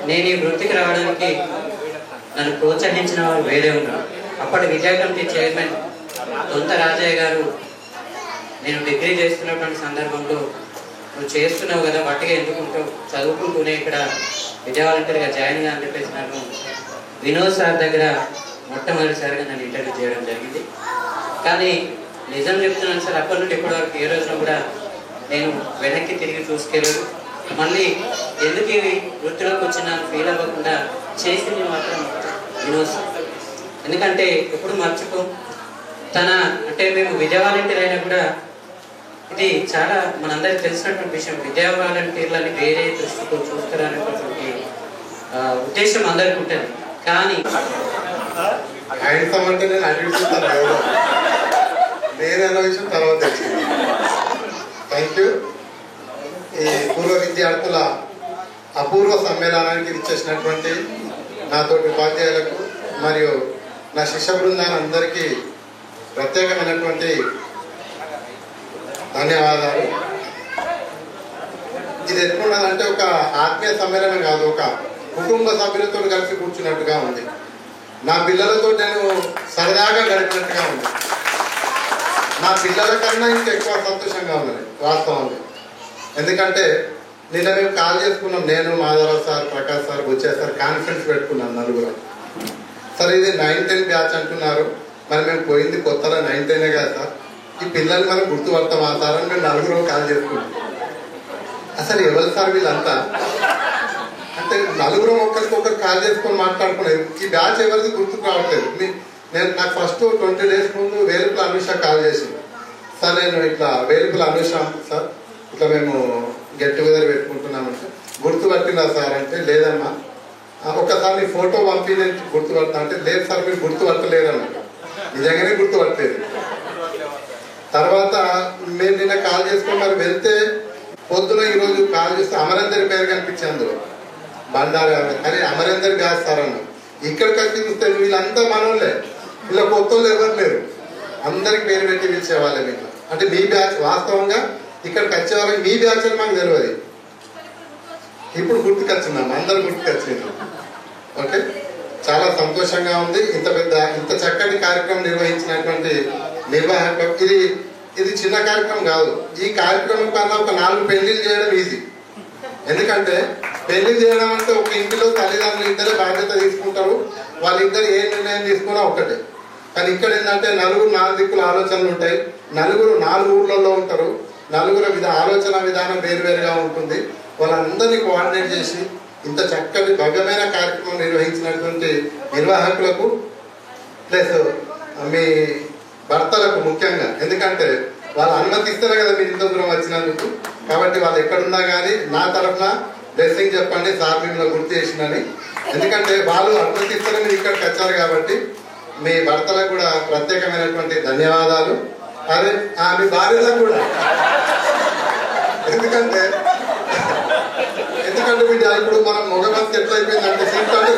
నేను ఈ వృత్తికి రావడానికి నన్ను ప్రోత్సహించిన వారు వేరే ఉన్నారు. అప్పటి విద్యా కమిటీ చైర్మన్ తొంత రాజయ్య గారు నేను డిగ్రీ చేస్తున్నటువంటి సందర్భంలో, నువ్వు చేస్తున్నావు కదా బట్టిగా ఎందుకుంటావు, చదువుకుంటూనే ఇక్కడ విద్యా వాలంటీర్గా జాయిన్ గా అని చెప్పేసి నాకు వినోద్ సార్ దగ్గర మొట్టమొదటిసారిగా నన్ను ఇంటర్వ్యూ చేయడం జరిగింది. కానీ నిజం చెప్తున్నాను సార్, అప్పటి నుండి ఇప్పటి వరకు ఏ రోజున కూడా నేను వెనక్కి తిరిగి చూసుకెళ్ళదు. మళ్ళీ ఎందుకు ఇవి వృత్తిలోకి వచ్చిన ఫీల్ అవ్వకుండా చేసింది మాత్రం వినోద్ సార్. ఎందుకంటే ఎప్పుడు మర్చిపో తన, అంటే మేము విద్యా వాలంటీర్ అయినా కూడా ఇది చాలా మనందరికి తెలిసినటువంటి విషయం. విద్యా వాలంటీర్లని వేరే దృష్టితో చూస్తారనేటువంటి ఉద్దేశం అందరికి ఉంటుంది. కానీ అంటే నేను అడిగిస్తాను, నేనన్న విషయం తర్వాత వచ్చింది. Thank you. ఈ పూర్వ విద్యార్థుల అపూర్వ సమ్మేళనానికి ఇచ్చేసినటువంటి నాతోటి ఉపాధ్యాయులకు మరియు నా శిష్య బృందాన్ని అందరికీ ప్రత్యేకమైనటువంటి ధన్యవాదాలు. ఇది ఎట్లున్నదంటే ఒక ఆత్మీయ సమ్మేళనం కాదు, ఒక కుటుంబ సభ్యులతో కలిసి కూర్చున్నట్టుగా ఉంది. నా పిల్లలతో నేను సరదాగా గడిపినట్టుగా ఉంది. నా పిల్లల కన్నా ఇంకెక్కువ సంతోషంగా ఉన్నది వాస్తవంగా. ఎందుకంటే నిన్న మేము కాల్ చేసుకున్నాం, నేను, Madhavarao sir, Prakash sir, Bucche sir conference పెట్టుకున్నాం నలుగురు. సార్ ఇది 9-10 బ్యాచ్ అంటున్నారు, మరి మేము పోయింది కొత్తలో 9-10 కదా సార్, ఈ పిల్లల్ని మనం గుర్తుపడతామా సార్ అని మేము నలుగురు కాల్ చేసుకున్నాం. అసలు ఎవరు సార్ వీళ్ళంతా అంటే నలుగురు ఒకరికొకరు కాల్ చేసుకొని మాట్లాడుకున్నాం. ఈ బ్యాచ్ ఎవరిది గుర్తుకు రావట్లేదు. నేను నాకు ఫస్ట్ 20 days ముందు వేలుపుల అనుష కాల్ చేసింది. సార్ నేను ఇట్లా వేలుపుల అనుష సార్ ఇట్లా మేము గెట్ టుగెదర్ పెట్టుకుంటున్నామంటే గుర్తుపట్టినా సార్ అంటే లేదమ్మా ఒకసారి నీ ఫోటో పంపి నేను గుర్తుపడతా అంటే లేదు సార్ మీరు గుర్తుపట్టలేరు అన్నట్టు. నిజంగానే గుర్తుపట్టలేదు. తర్వాత మేము నిన్న కాల్ చేసుకుని మరి వెళ్తే పొద్దున ఈరోజు కాల్ చేస్తే అమరేందర్ పేరు కనిపించింది అందులో. బండారు అని అమరేందర్ వ్యాస్ సార్ అన్నారు. ఇక్కడికి వచ్చి చూస్తే వీళ్ళంతా మనోళ్ళే, వీళ్ళ కొత్త వాళ్ళు ఎవరు లేరు, అందరికి పేరు పెట్టి పిలిచేవాళ్ళే. మీకు అంటే మీ బ్యాచ్ వాస్తవంగా ఇక్కడికి వచ్చే వాళ్ళకి మీ బ్యాచ్ అని మాకు తెలియదు. ఇప్పుడు గుర్తుకొచ్చిందాం, అందరు గుర్తుకొచ్చింది. ఓకే, చాలా సంతోషంగా ఉంది. ఇంత చక్కటి కార్యక్రమం నిర్వహించినటువంటి నిర్వాహక, ఇది చిన్న కార్యక్రమం కాదు. ఈ కార్యక్రమం కన్నా ఒక 4 పెళ్లిళ్ళు చేయడం ఈజీ. ఎందుకంటే పెళ్లి చేయడం అంటే ఒక ఇంటిలో తల్లిదండ్రులు ఇద్దరే బాధ్యత తీసుకుంటారు, వాళ్ళిద్దరు ఏ నిర్ణయం తీసుకున్నా ఒకటే. కానీ ఇక్కడ ఏంటంటే నలుగురు 4 దిక్కుల ఆలోచనలు ఉంటాయి, నలుగురు 4 ఊర్లలో ఉంటారు, నలుగురు ఆలోచన విధానం వేరువేరుగా ఉంటుంది. వాళ్ళందరినీ కోఆర్డినేట్ చేసి ఇంత చక్కటి భవ్యమైన కార్యక్రమం నిర్వహించినటువంటి నిర్వాహకులకు ప్లస్ మీ భర్తలకు ముఖ్యంగా, ఎందుకంటే వాళ్ళు అనుమతిస్తారు కదా మీరు ఇంత దూరం వచ్చినందుకు. కాబట్టి వాళ్ళు ఎక్కడున్నా కానీ నా తరఫున బ్లెస్సింగ్ చెప్పండి, సార్ మిమ్మల్ని గుర్తు చేసినని. ఎందుకంటే వాళ్ళు అనుమతిస్తారు మీరు ఇక్కడికి వచ్చారు కాబట్టి మీ భర్తలకు కూడా ప్రత్యేకమైనటువంటి ధన్యవాదాలు. అదే మీ భార్యలకు కూడా, ఎందుకంటే బిడ్డ ఇప్పుడు మనం మగవాళ్ళకి ఎట్లా అయిపోయిందంటే సీట్ అంటే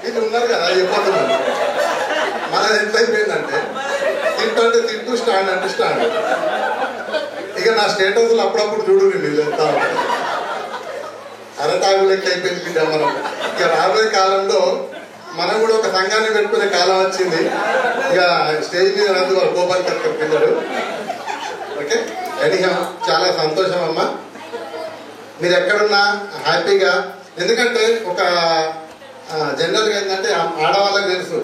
మీరు ఉన్నారు కదా చెప్పతున్నారు, మనది ఎట్లా అయిపోయిందంటే సీట్ అంటే తిట్టు, స్టాండ్ అంటే స్టాండ్. ఇక నా స్టేటస్లు అప్పుడప్పుడు చూడు వెళ్తా ఉంటాయి. అరతాగు లెక్క అయిపోయింది బిడ్డ మనం. ఇక రాబోయే కాలంలో మనం కూడా ఒక సంఘాన్ని పెట్టుకునే కాలం వచ్చింది. ఇక స్టేజ్ మీద నందు వాళ్ళు కోపాలు కట్టుకుని పిల్లలు. ఓకే, ఎనీహౌ చాలా సంతోషం అమ్మా, మీరు ఎక్కడున్నా హ్యాపీగా. ఎందుకంటే ఒక జనరల్గా ఏంటంటే ఆడవాళ్ళకి తెలుసు,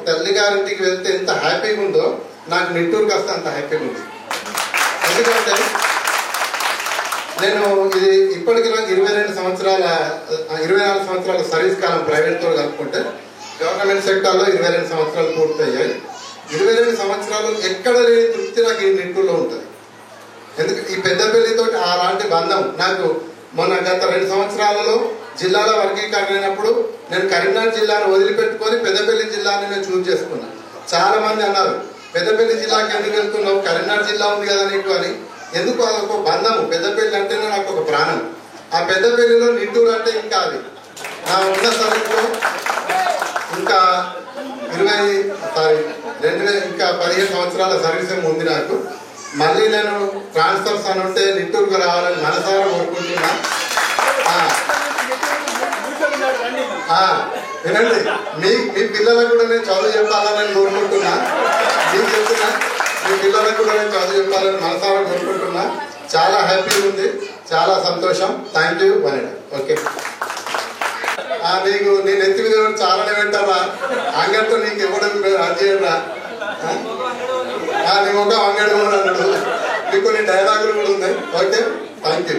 తల్లిగారింటికి వెళ్తే ఎంత హ్యాపీగా ఉందో నాకు నిట్టూరుకి వస్తే అంత హ్యాపీగా ఉంది. ఎందుకంటే నేను ఇది ఇప్పటికి నాకు 24 సంవత్సరాల సర్వీస్ కాలం ప్రైవేట్తో కలుపుకుంటే గవర్నమెంట్ సెక్టార్లో 22 సంవత్సరాలు పూర్తయ్యాయి. 22 సంవత్సరాలు ఎక్కడ లేని తృప్తి నాకు ఈ నిట్టూరులో ఉంటుంది. ఎందుకంటే ఈ పెద్దపల్లితో అలాంటి బంధం నాకు మొన్న గత 2 సంవత్సరాలలో జిల్లాల వర్గీకరణ అయినప్పుడు నేను కరీంనగర్ జిల్లాను వదిలిపెట్టుకొని పెద్దపల్లి జిల్లాని నేను చూస్ చేసుకున్నాను. చాలా మంది అన్నారు, పెద్దపల్లి జిల్లాకి ఎందుకు వెళ్తున్నావు, కరీంనగర్ జిల్లా ఉంది కదా నీకు అని. ఎందుకు అదొక బంధము, పెద్దపల్లి అంటేనే నాకు ఒక ప్రాణం. ఆ పెద్దపల్లిలో నిట్టూరు అంటే ఇంకా అది నా ఉన్న సర్వీస్లో ఇంకా 15 సంవత్సరాల సర్వీస్ ఏమి ఉంది నాకు. మళ్ళీ నేను ట్రాన్స్ఫర్స్ అని ఉంటే నిట్టూరుకు రావాలని మనసారా కోరుకుంటున్నా. వినండి, మీ పిల్లలకు కూడా నేను చదువు చెప్పాలని కోరుకుంటున్నా. మీకు చెప్తున్నా, మీ పిల్లలకు కూడా నేను చదువు చెప్పాలని మనసారా కోరుకుంటున్నా. చాలా హ్యాపీగా ఉంది, చాలా సంతోషం. Thank you. ఓకే, నీకు నేను ఎత్తి మీద చాలానే పెట్టావా, అంగడితో నీకు ఇవ్వడం చేయరా, నీ ఒక అంగడి కూడా అన్నాడు. మీకు కొన్ని డైలాగులు కూడా ఉన్నాయి. Okay, thank you.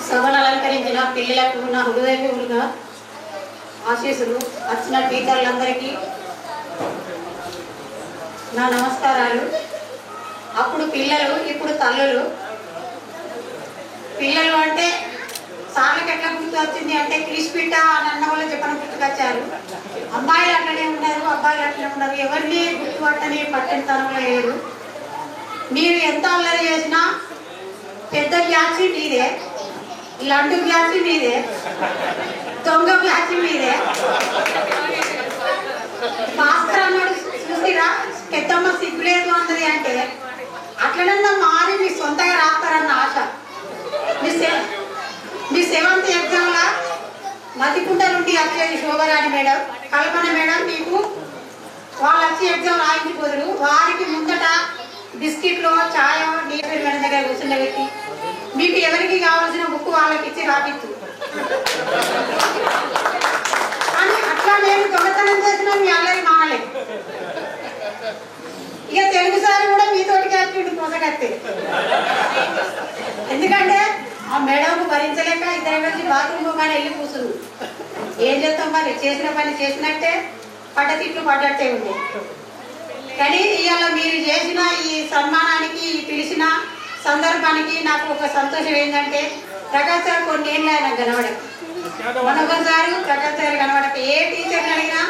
సభను అలంకరించిన పిల్లలకు నా హృదయపూర్వక ఆశీస్సులు. వచ్చిన టీచర్లందరికీ నా నమస్కారాలు. అప్పుడు పిల్లలు, ఇప్పుడు తల్లులు. పిల్లలు అంటే సార్లకి ఎట్లా గుర్తు వచ్చింది అంటే క్రిస్పిట్ట అని అన్న వాళ్ళు చెప్పని గుర్తుకొచ్చారు. అమ్మాయిలు అట్లనే ఉన్నారు, అబ్బాయిలు అట్లనే ఉన్నారు. ఎవరిని గుర్తుపట్టని పట్టనితనంలో లేరు. మీరు ఎంత అల్లరి చేసినా పెద్ద బ్యాచ్ మీదే, లడ్డు బ్యాచ్ మీదే, దొంగ బ్యాచ్ మీదే. భాస్కర్ అన్నాడు చూసిరా, పెద్దమ్మ సిగ్గులేదు అన్నది అంటే అట్లనన్నా మారి మీ సొంతగా రాస్తారన్న ఆశ. మీ 7th ఎగ్జామ్లా మతికుంట నుండి వచ్చేది శోభరాణి మేడం, కల్పన మేడం. మీకు వాళ్ళు వచ్చి ఎగ్జామ్ రాయించిపోదురు. వారికి ముందట బిస్కెట్లో ఛాయ నీరు మేడం దగ్గర కూర్చుండబెట్టి మీకు ఎవరికి కావాల్సిన బుక్ వాళ్ళకి ఇచ్చి రాపిచ్చు. కానీ అట్లా నేను దొంగతనం చేసిన మీ అల్లరి మానలేదు. ఇక తెలుగు సార్ కూడా మీతోటికి వచ్చిండు పోసగత్తే. ఎందుకంటే ఆ మేడంకు భరించలేక ఇద్దరు కలిసి బాత్రూమ్ కానీ వెళ్ళి కూర్చుంది. ఏం చేస్తాం మరి, చేసిన పని చేసినట్టే, పడ్డతిట్లు పడ్డట్టే ఉంది. కానీ ఇవాళ మీరు చేసిన ఈ సన్మానానికి, ఈ పిలిచిన సందర్భానికి నాకు ఒక సంతోషం ఏంటంటే ప్రకాష్ సార్ కొన్ని ఏళ్ళు ఆయన కనబడక, మనొకసారి ప్రకాష్ గారు కనబడక ఏ టీచర్ని అడిగినా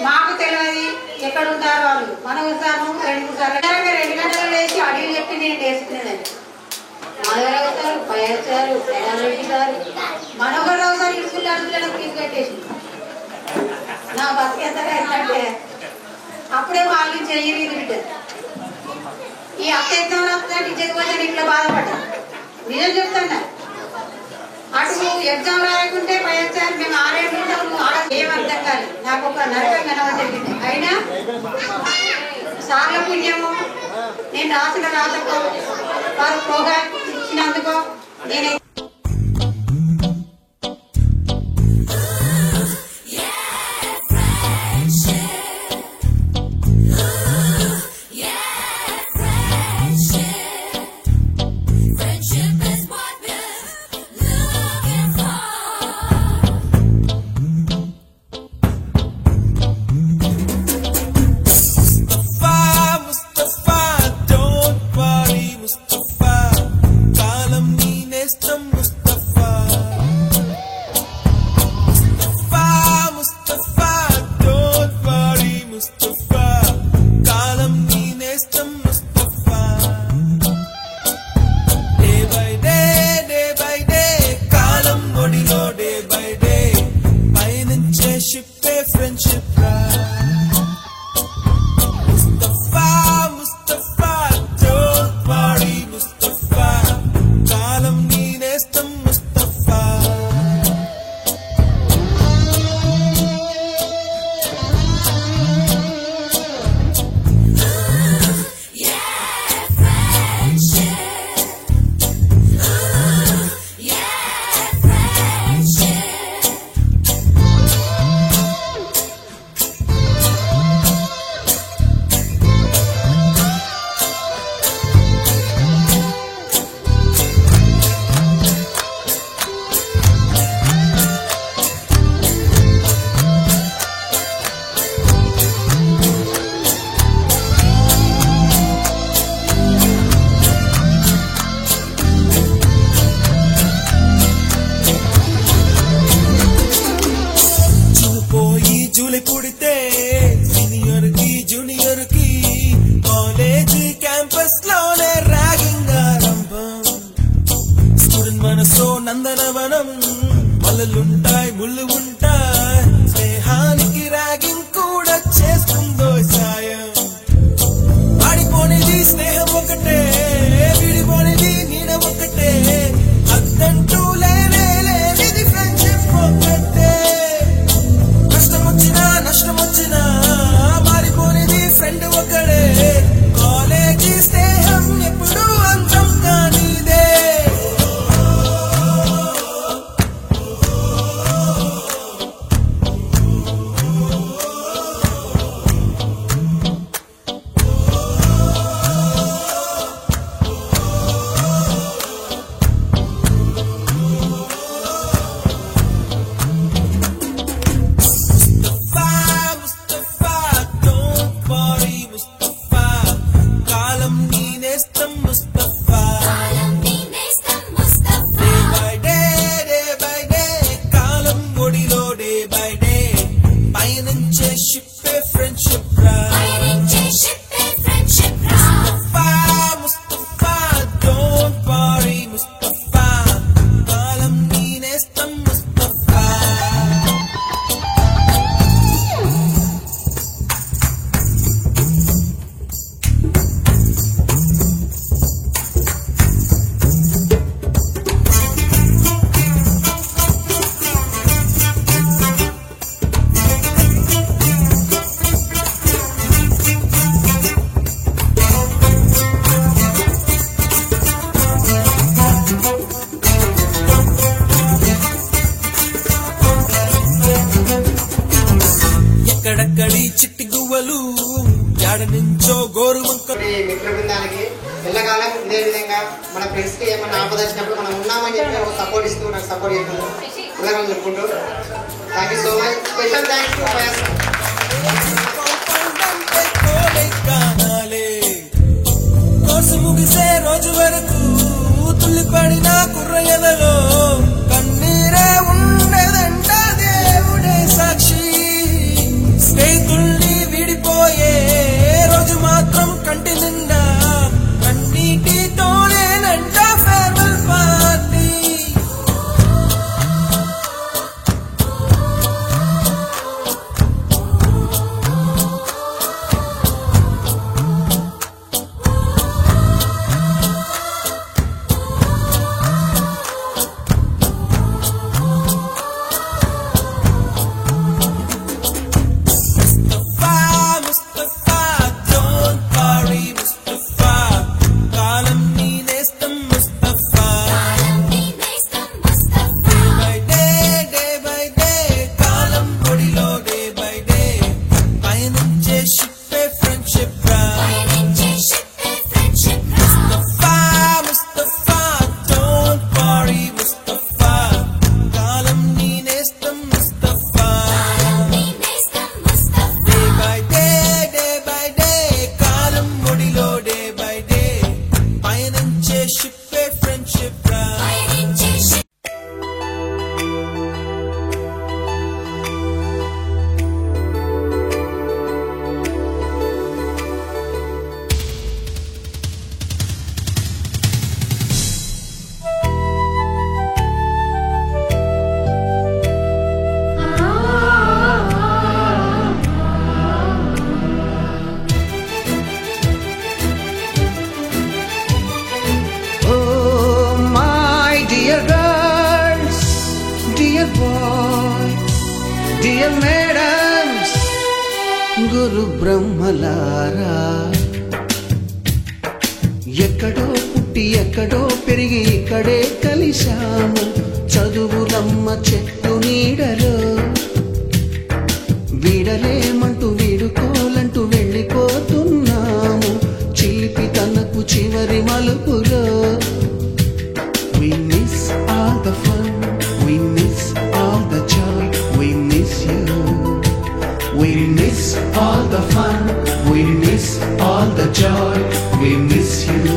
మాకు తెలియదు ఎక్కడ ఉంటారు వాళ్ళు. మనొకసారి 2 గంటలు లేచి అడిగి చెప్పి నేను నేర్చుకునేదాన్ని. 4 అవుతారు, 5 వైఎస్ గారు రెడ్డి గారు మనోహర్ రావు గారు ఇడుకులు అడుగులను ఫీజు కట్టేసి నా బతికి ఎంతగా ఏంటంటే అప్పుడే వాళ్ళు చెయ్యరు బిడ్డ ఈ అక్క ఎగ్జామ్ రాస్తుందంటే ఇచ్చేకపోతే ఇట్లా బాధపడ్డా నిజం చెప్తాను అటు ఎగ్జామ్ రాయకుంటే వైఎస్ఆర్ మేము 6 ఏళ్ళు ఉంటాము ఏమర్థం కాదు నాకు ఒక నరకం కనబడింది అయినా సార్ల పుణ్యము నేను రాసిన రాతకు వారు ప్రోగ్రామ్ ఇచ్చినందుకు నేను మిత్ర బృందానికి ఎల్లకాలం ఇదే విధంగా మన ఫ్రెండ్స్ కి ఏమన్నా ఆపద వచ్చినప్పుడు మనం ఉన్నామని చెప్పి ఒక సపోర్ట్ ఇస్తూ నాకు సపోర్ట్ చేస్తున్నాను ఇలా చెప్పుకుంటూ thank you so much special thanks to YS course ముగిసే రోజు వరకు తుల్లిపడిన కుర్రయలలో కన్నీరే ఉండేదంట దేవుడే సాక్షి స్నేహితుల్ని విడిపోయే రోజు మాత్రం కంటి నిండా కన్నీటితోనేనంట ఫేర్వెల్ పార్టీ మేడమ్స్ గురు బ్రహ్మలారా ఎక్కడో పుట్టి ఎక్కడో పెరిగి ఇక్కడే కలిశాము చదువులమ్మ చెట్టు నీడలో వీడలేమంటూ వీడుకోలంటూ వెళ్ళిపోతున్నాము చిలిపి తనకు చివరి మలుపులో We miss all the fun, we miss all the joy, we miss you. We miss all the fun, we miss all the joy, we miss you.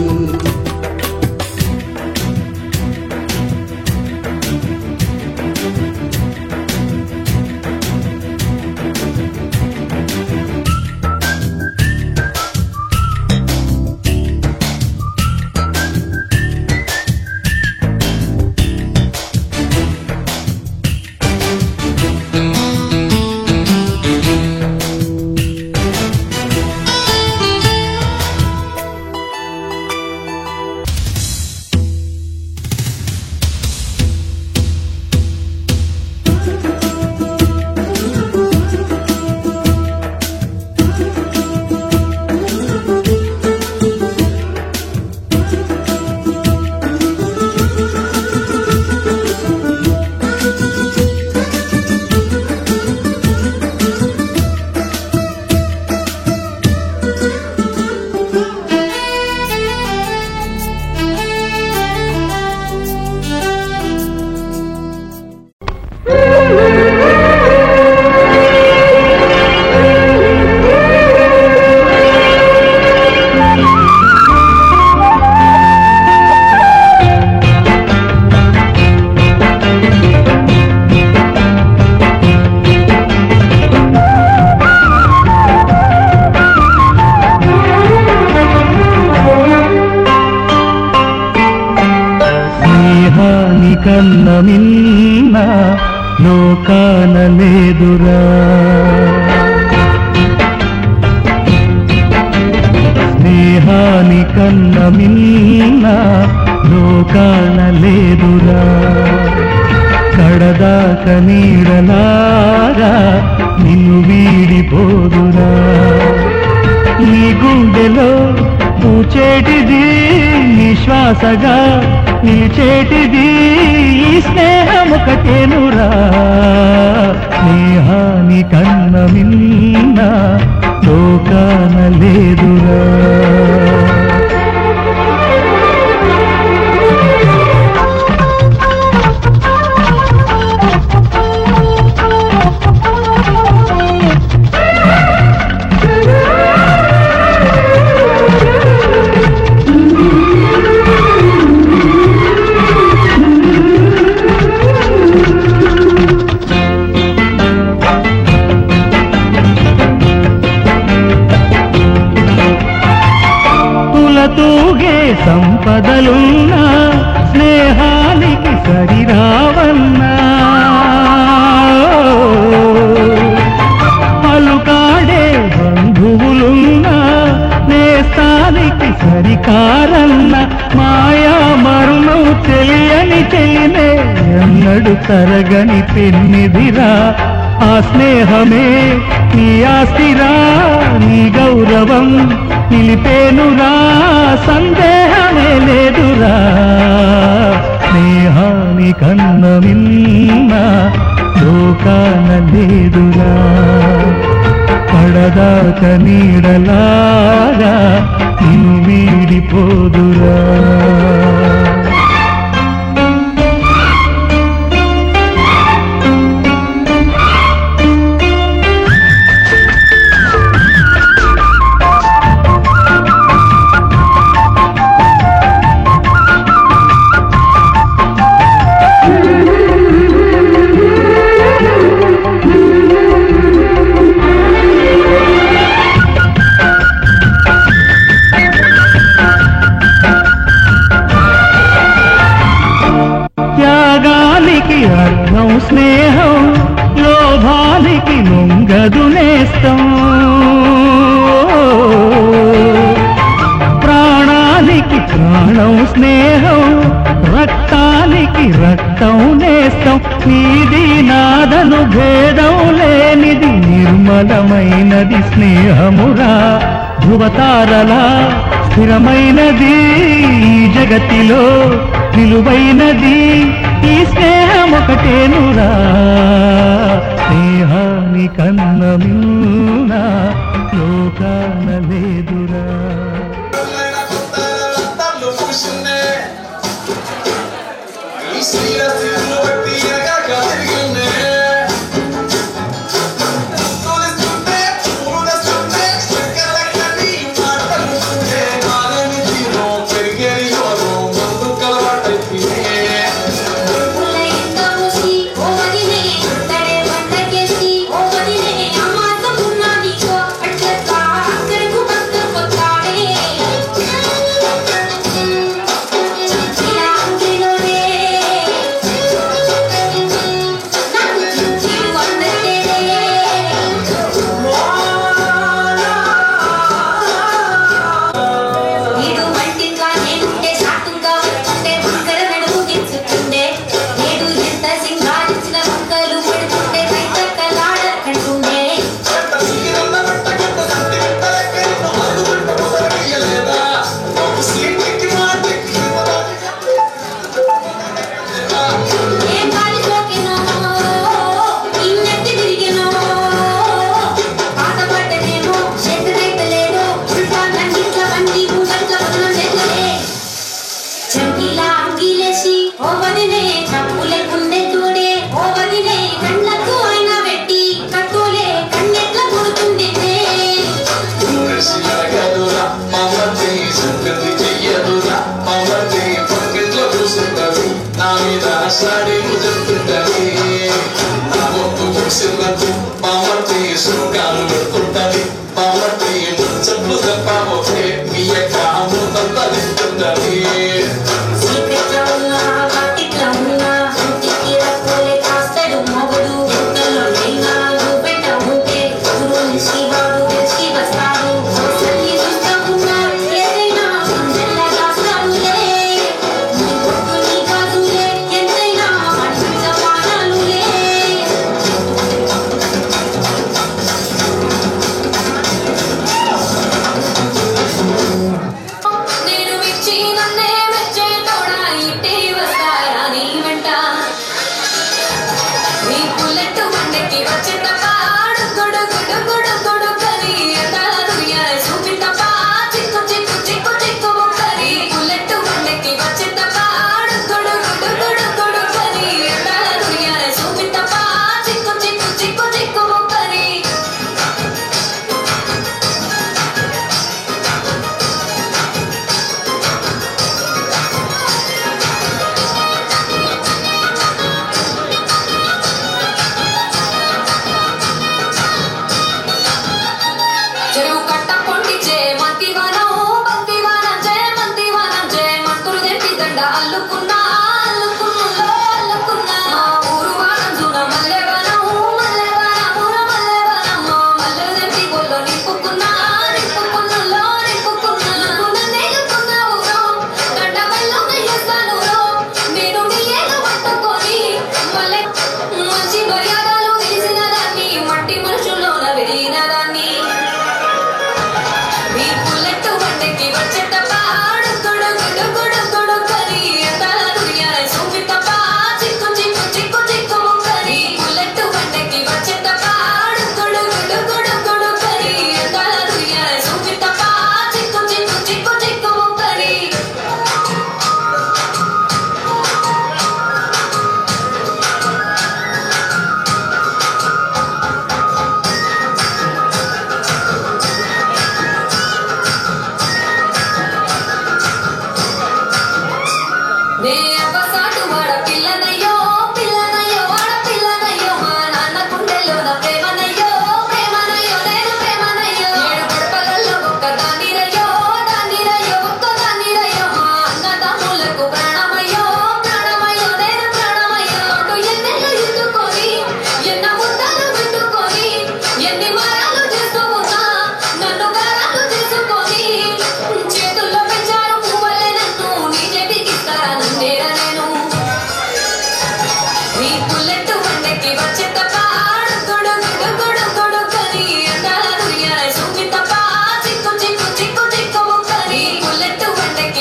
కన్న మిన్న లోకాన లేదురా స్నేహాని కన్న మిన్న లోకాన లేదురా కడదాక నీడలారా నిన్ను వీడిపోదురా నీ గుండెలో పూచేటిది నిశ్వాసగా నిలిచేటిది ఈ స్నేహమొకటేనురా స్నేహాని కన్న మిన్న లోకాన లేదురా తూగే సంపదలున్నా స్నేహానికి సరిరావన్నా పలుకాడే బంధువులున్నా నేస్తానికి సరికారన్న మాయా మరుణం తెలియని చెలినే ఎన్నడు తరగని పెన్నిదిరా ఆ స్నేహమే నీ ఆస్తిరా నీ గౌరవం నిలిపేనురా సందేహమే లేదురా స్నేహాని కన్న మిన్న లోకాన లేదురా పడదాక నీడలాగా నిన్ను వీడిపోదురా అర్థం స్నేహం లోభానికి లొంగదు నేస్తం ప్రాణానికి ప్రాణం స్నేహం రక్తానికి రక్తం నేస్తం నీది నాదను భేదం లే నిర్మలమైనది స్నేహమురా ధృవతారలా స్థిరమైనది ఈ జగతిలో విలువైనది ఈ స్నేహం ఒకటేనురా స్నేహాని కన్న మిన్న లోకాన లేదురా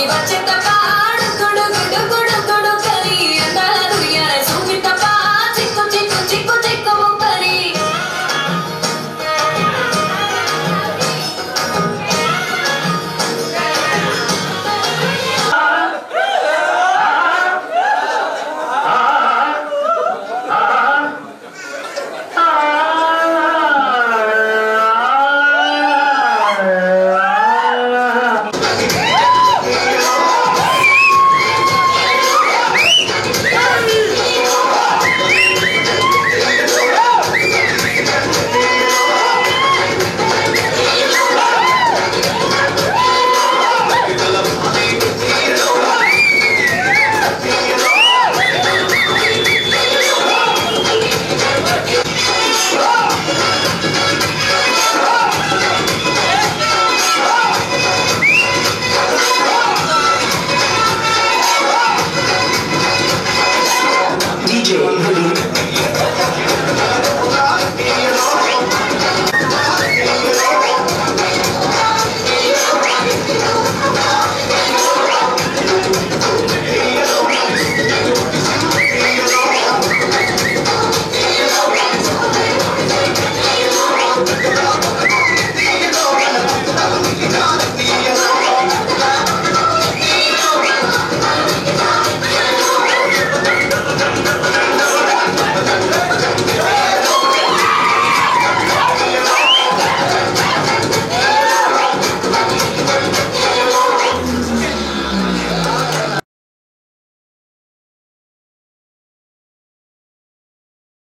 వచ్చే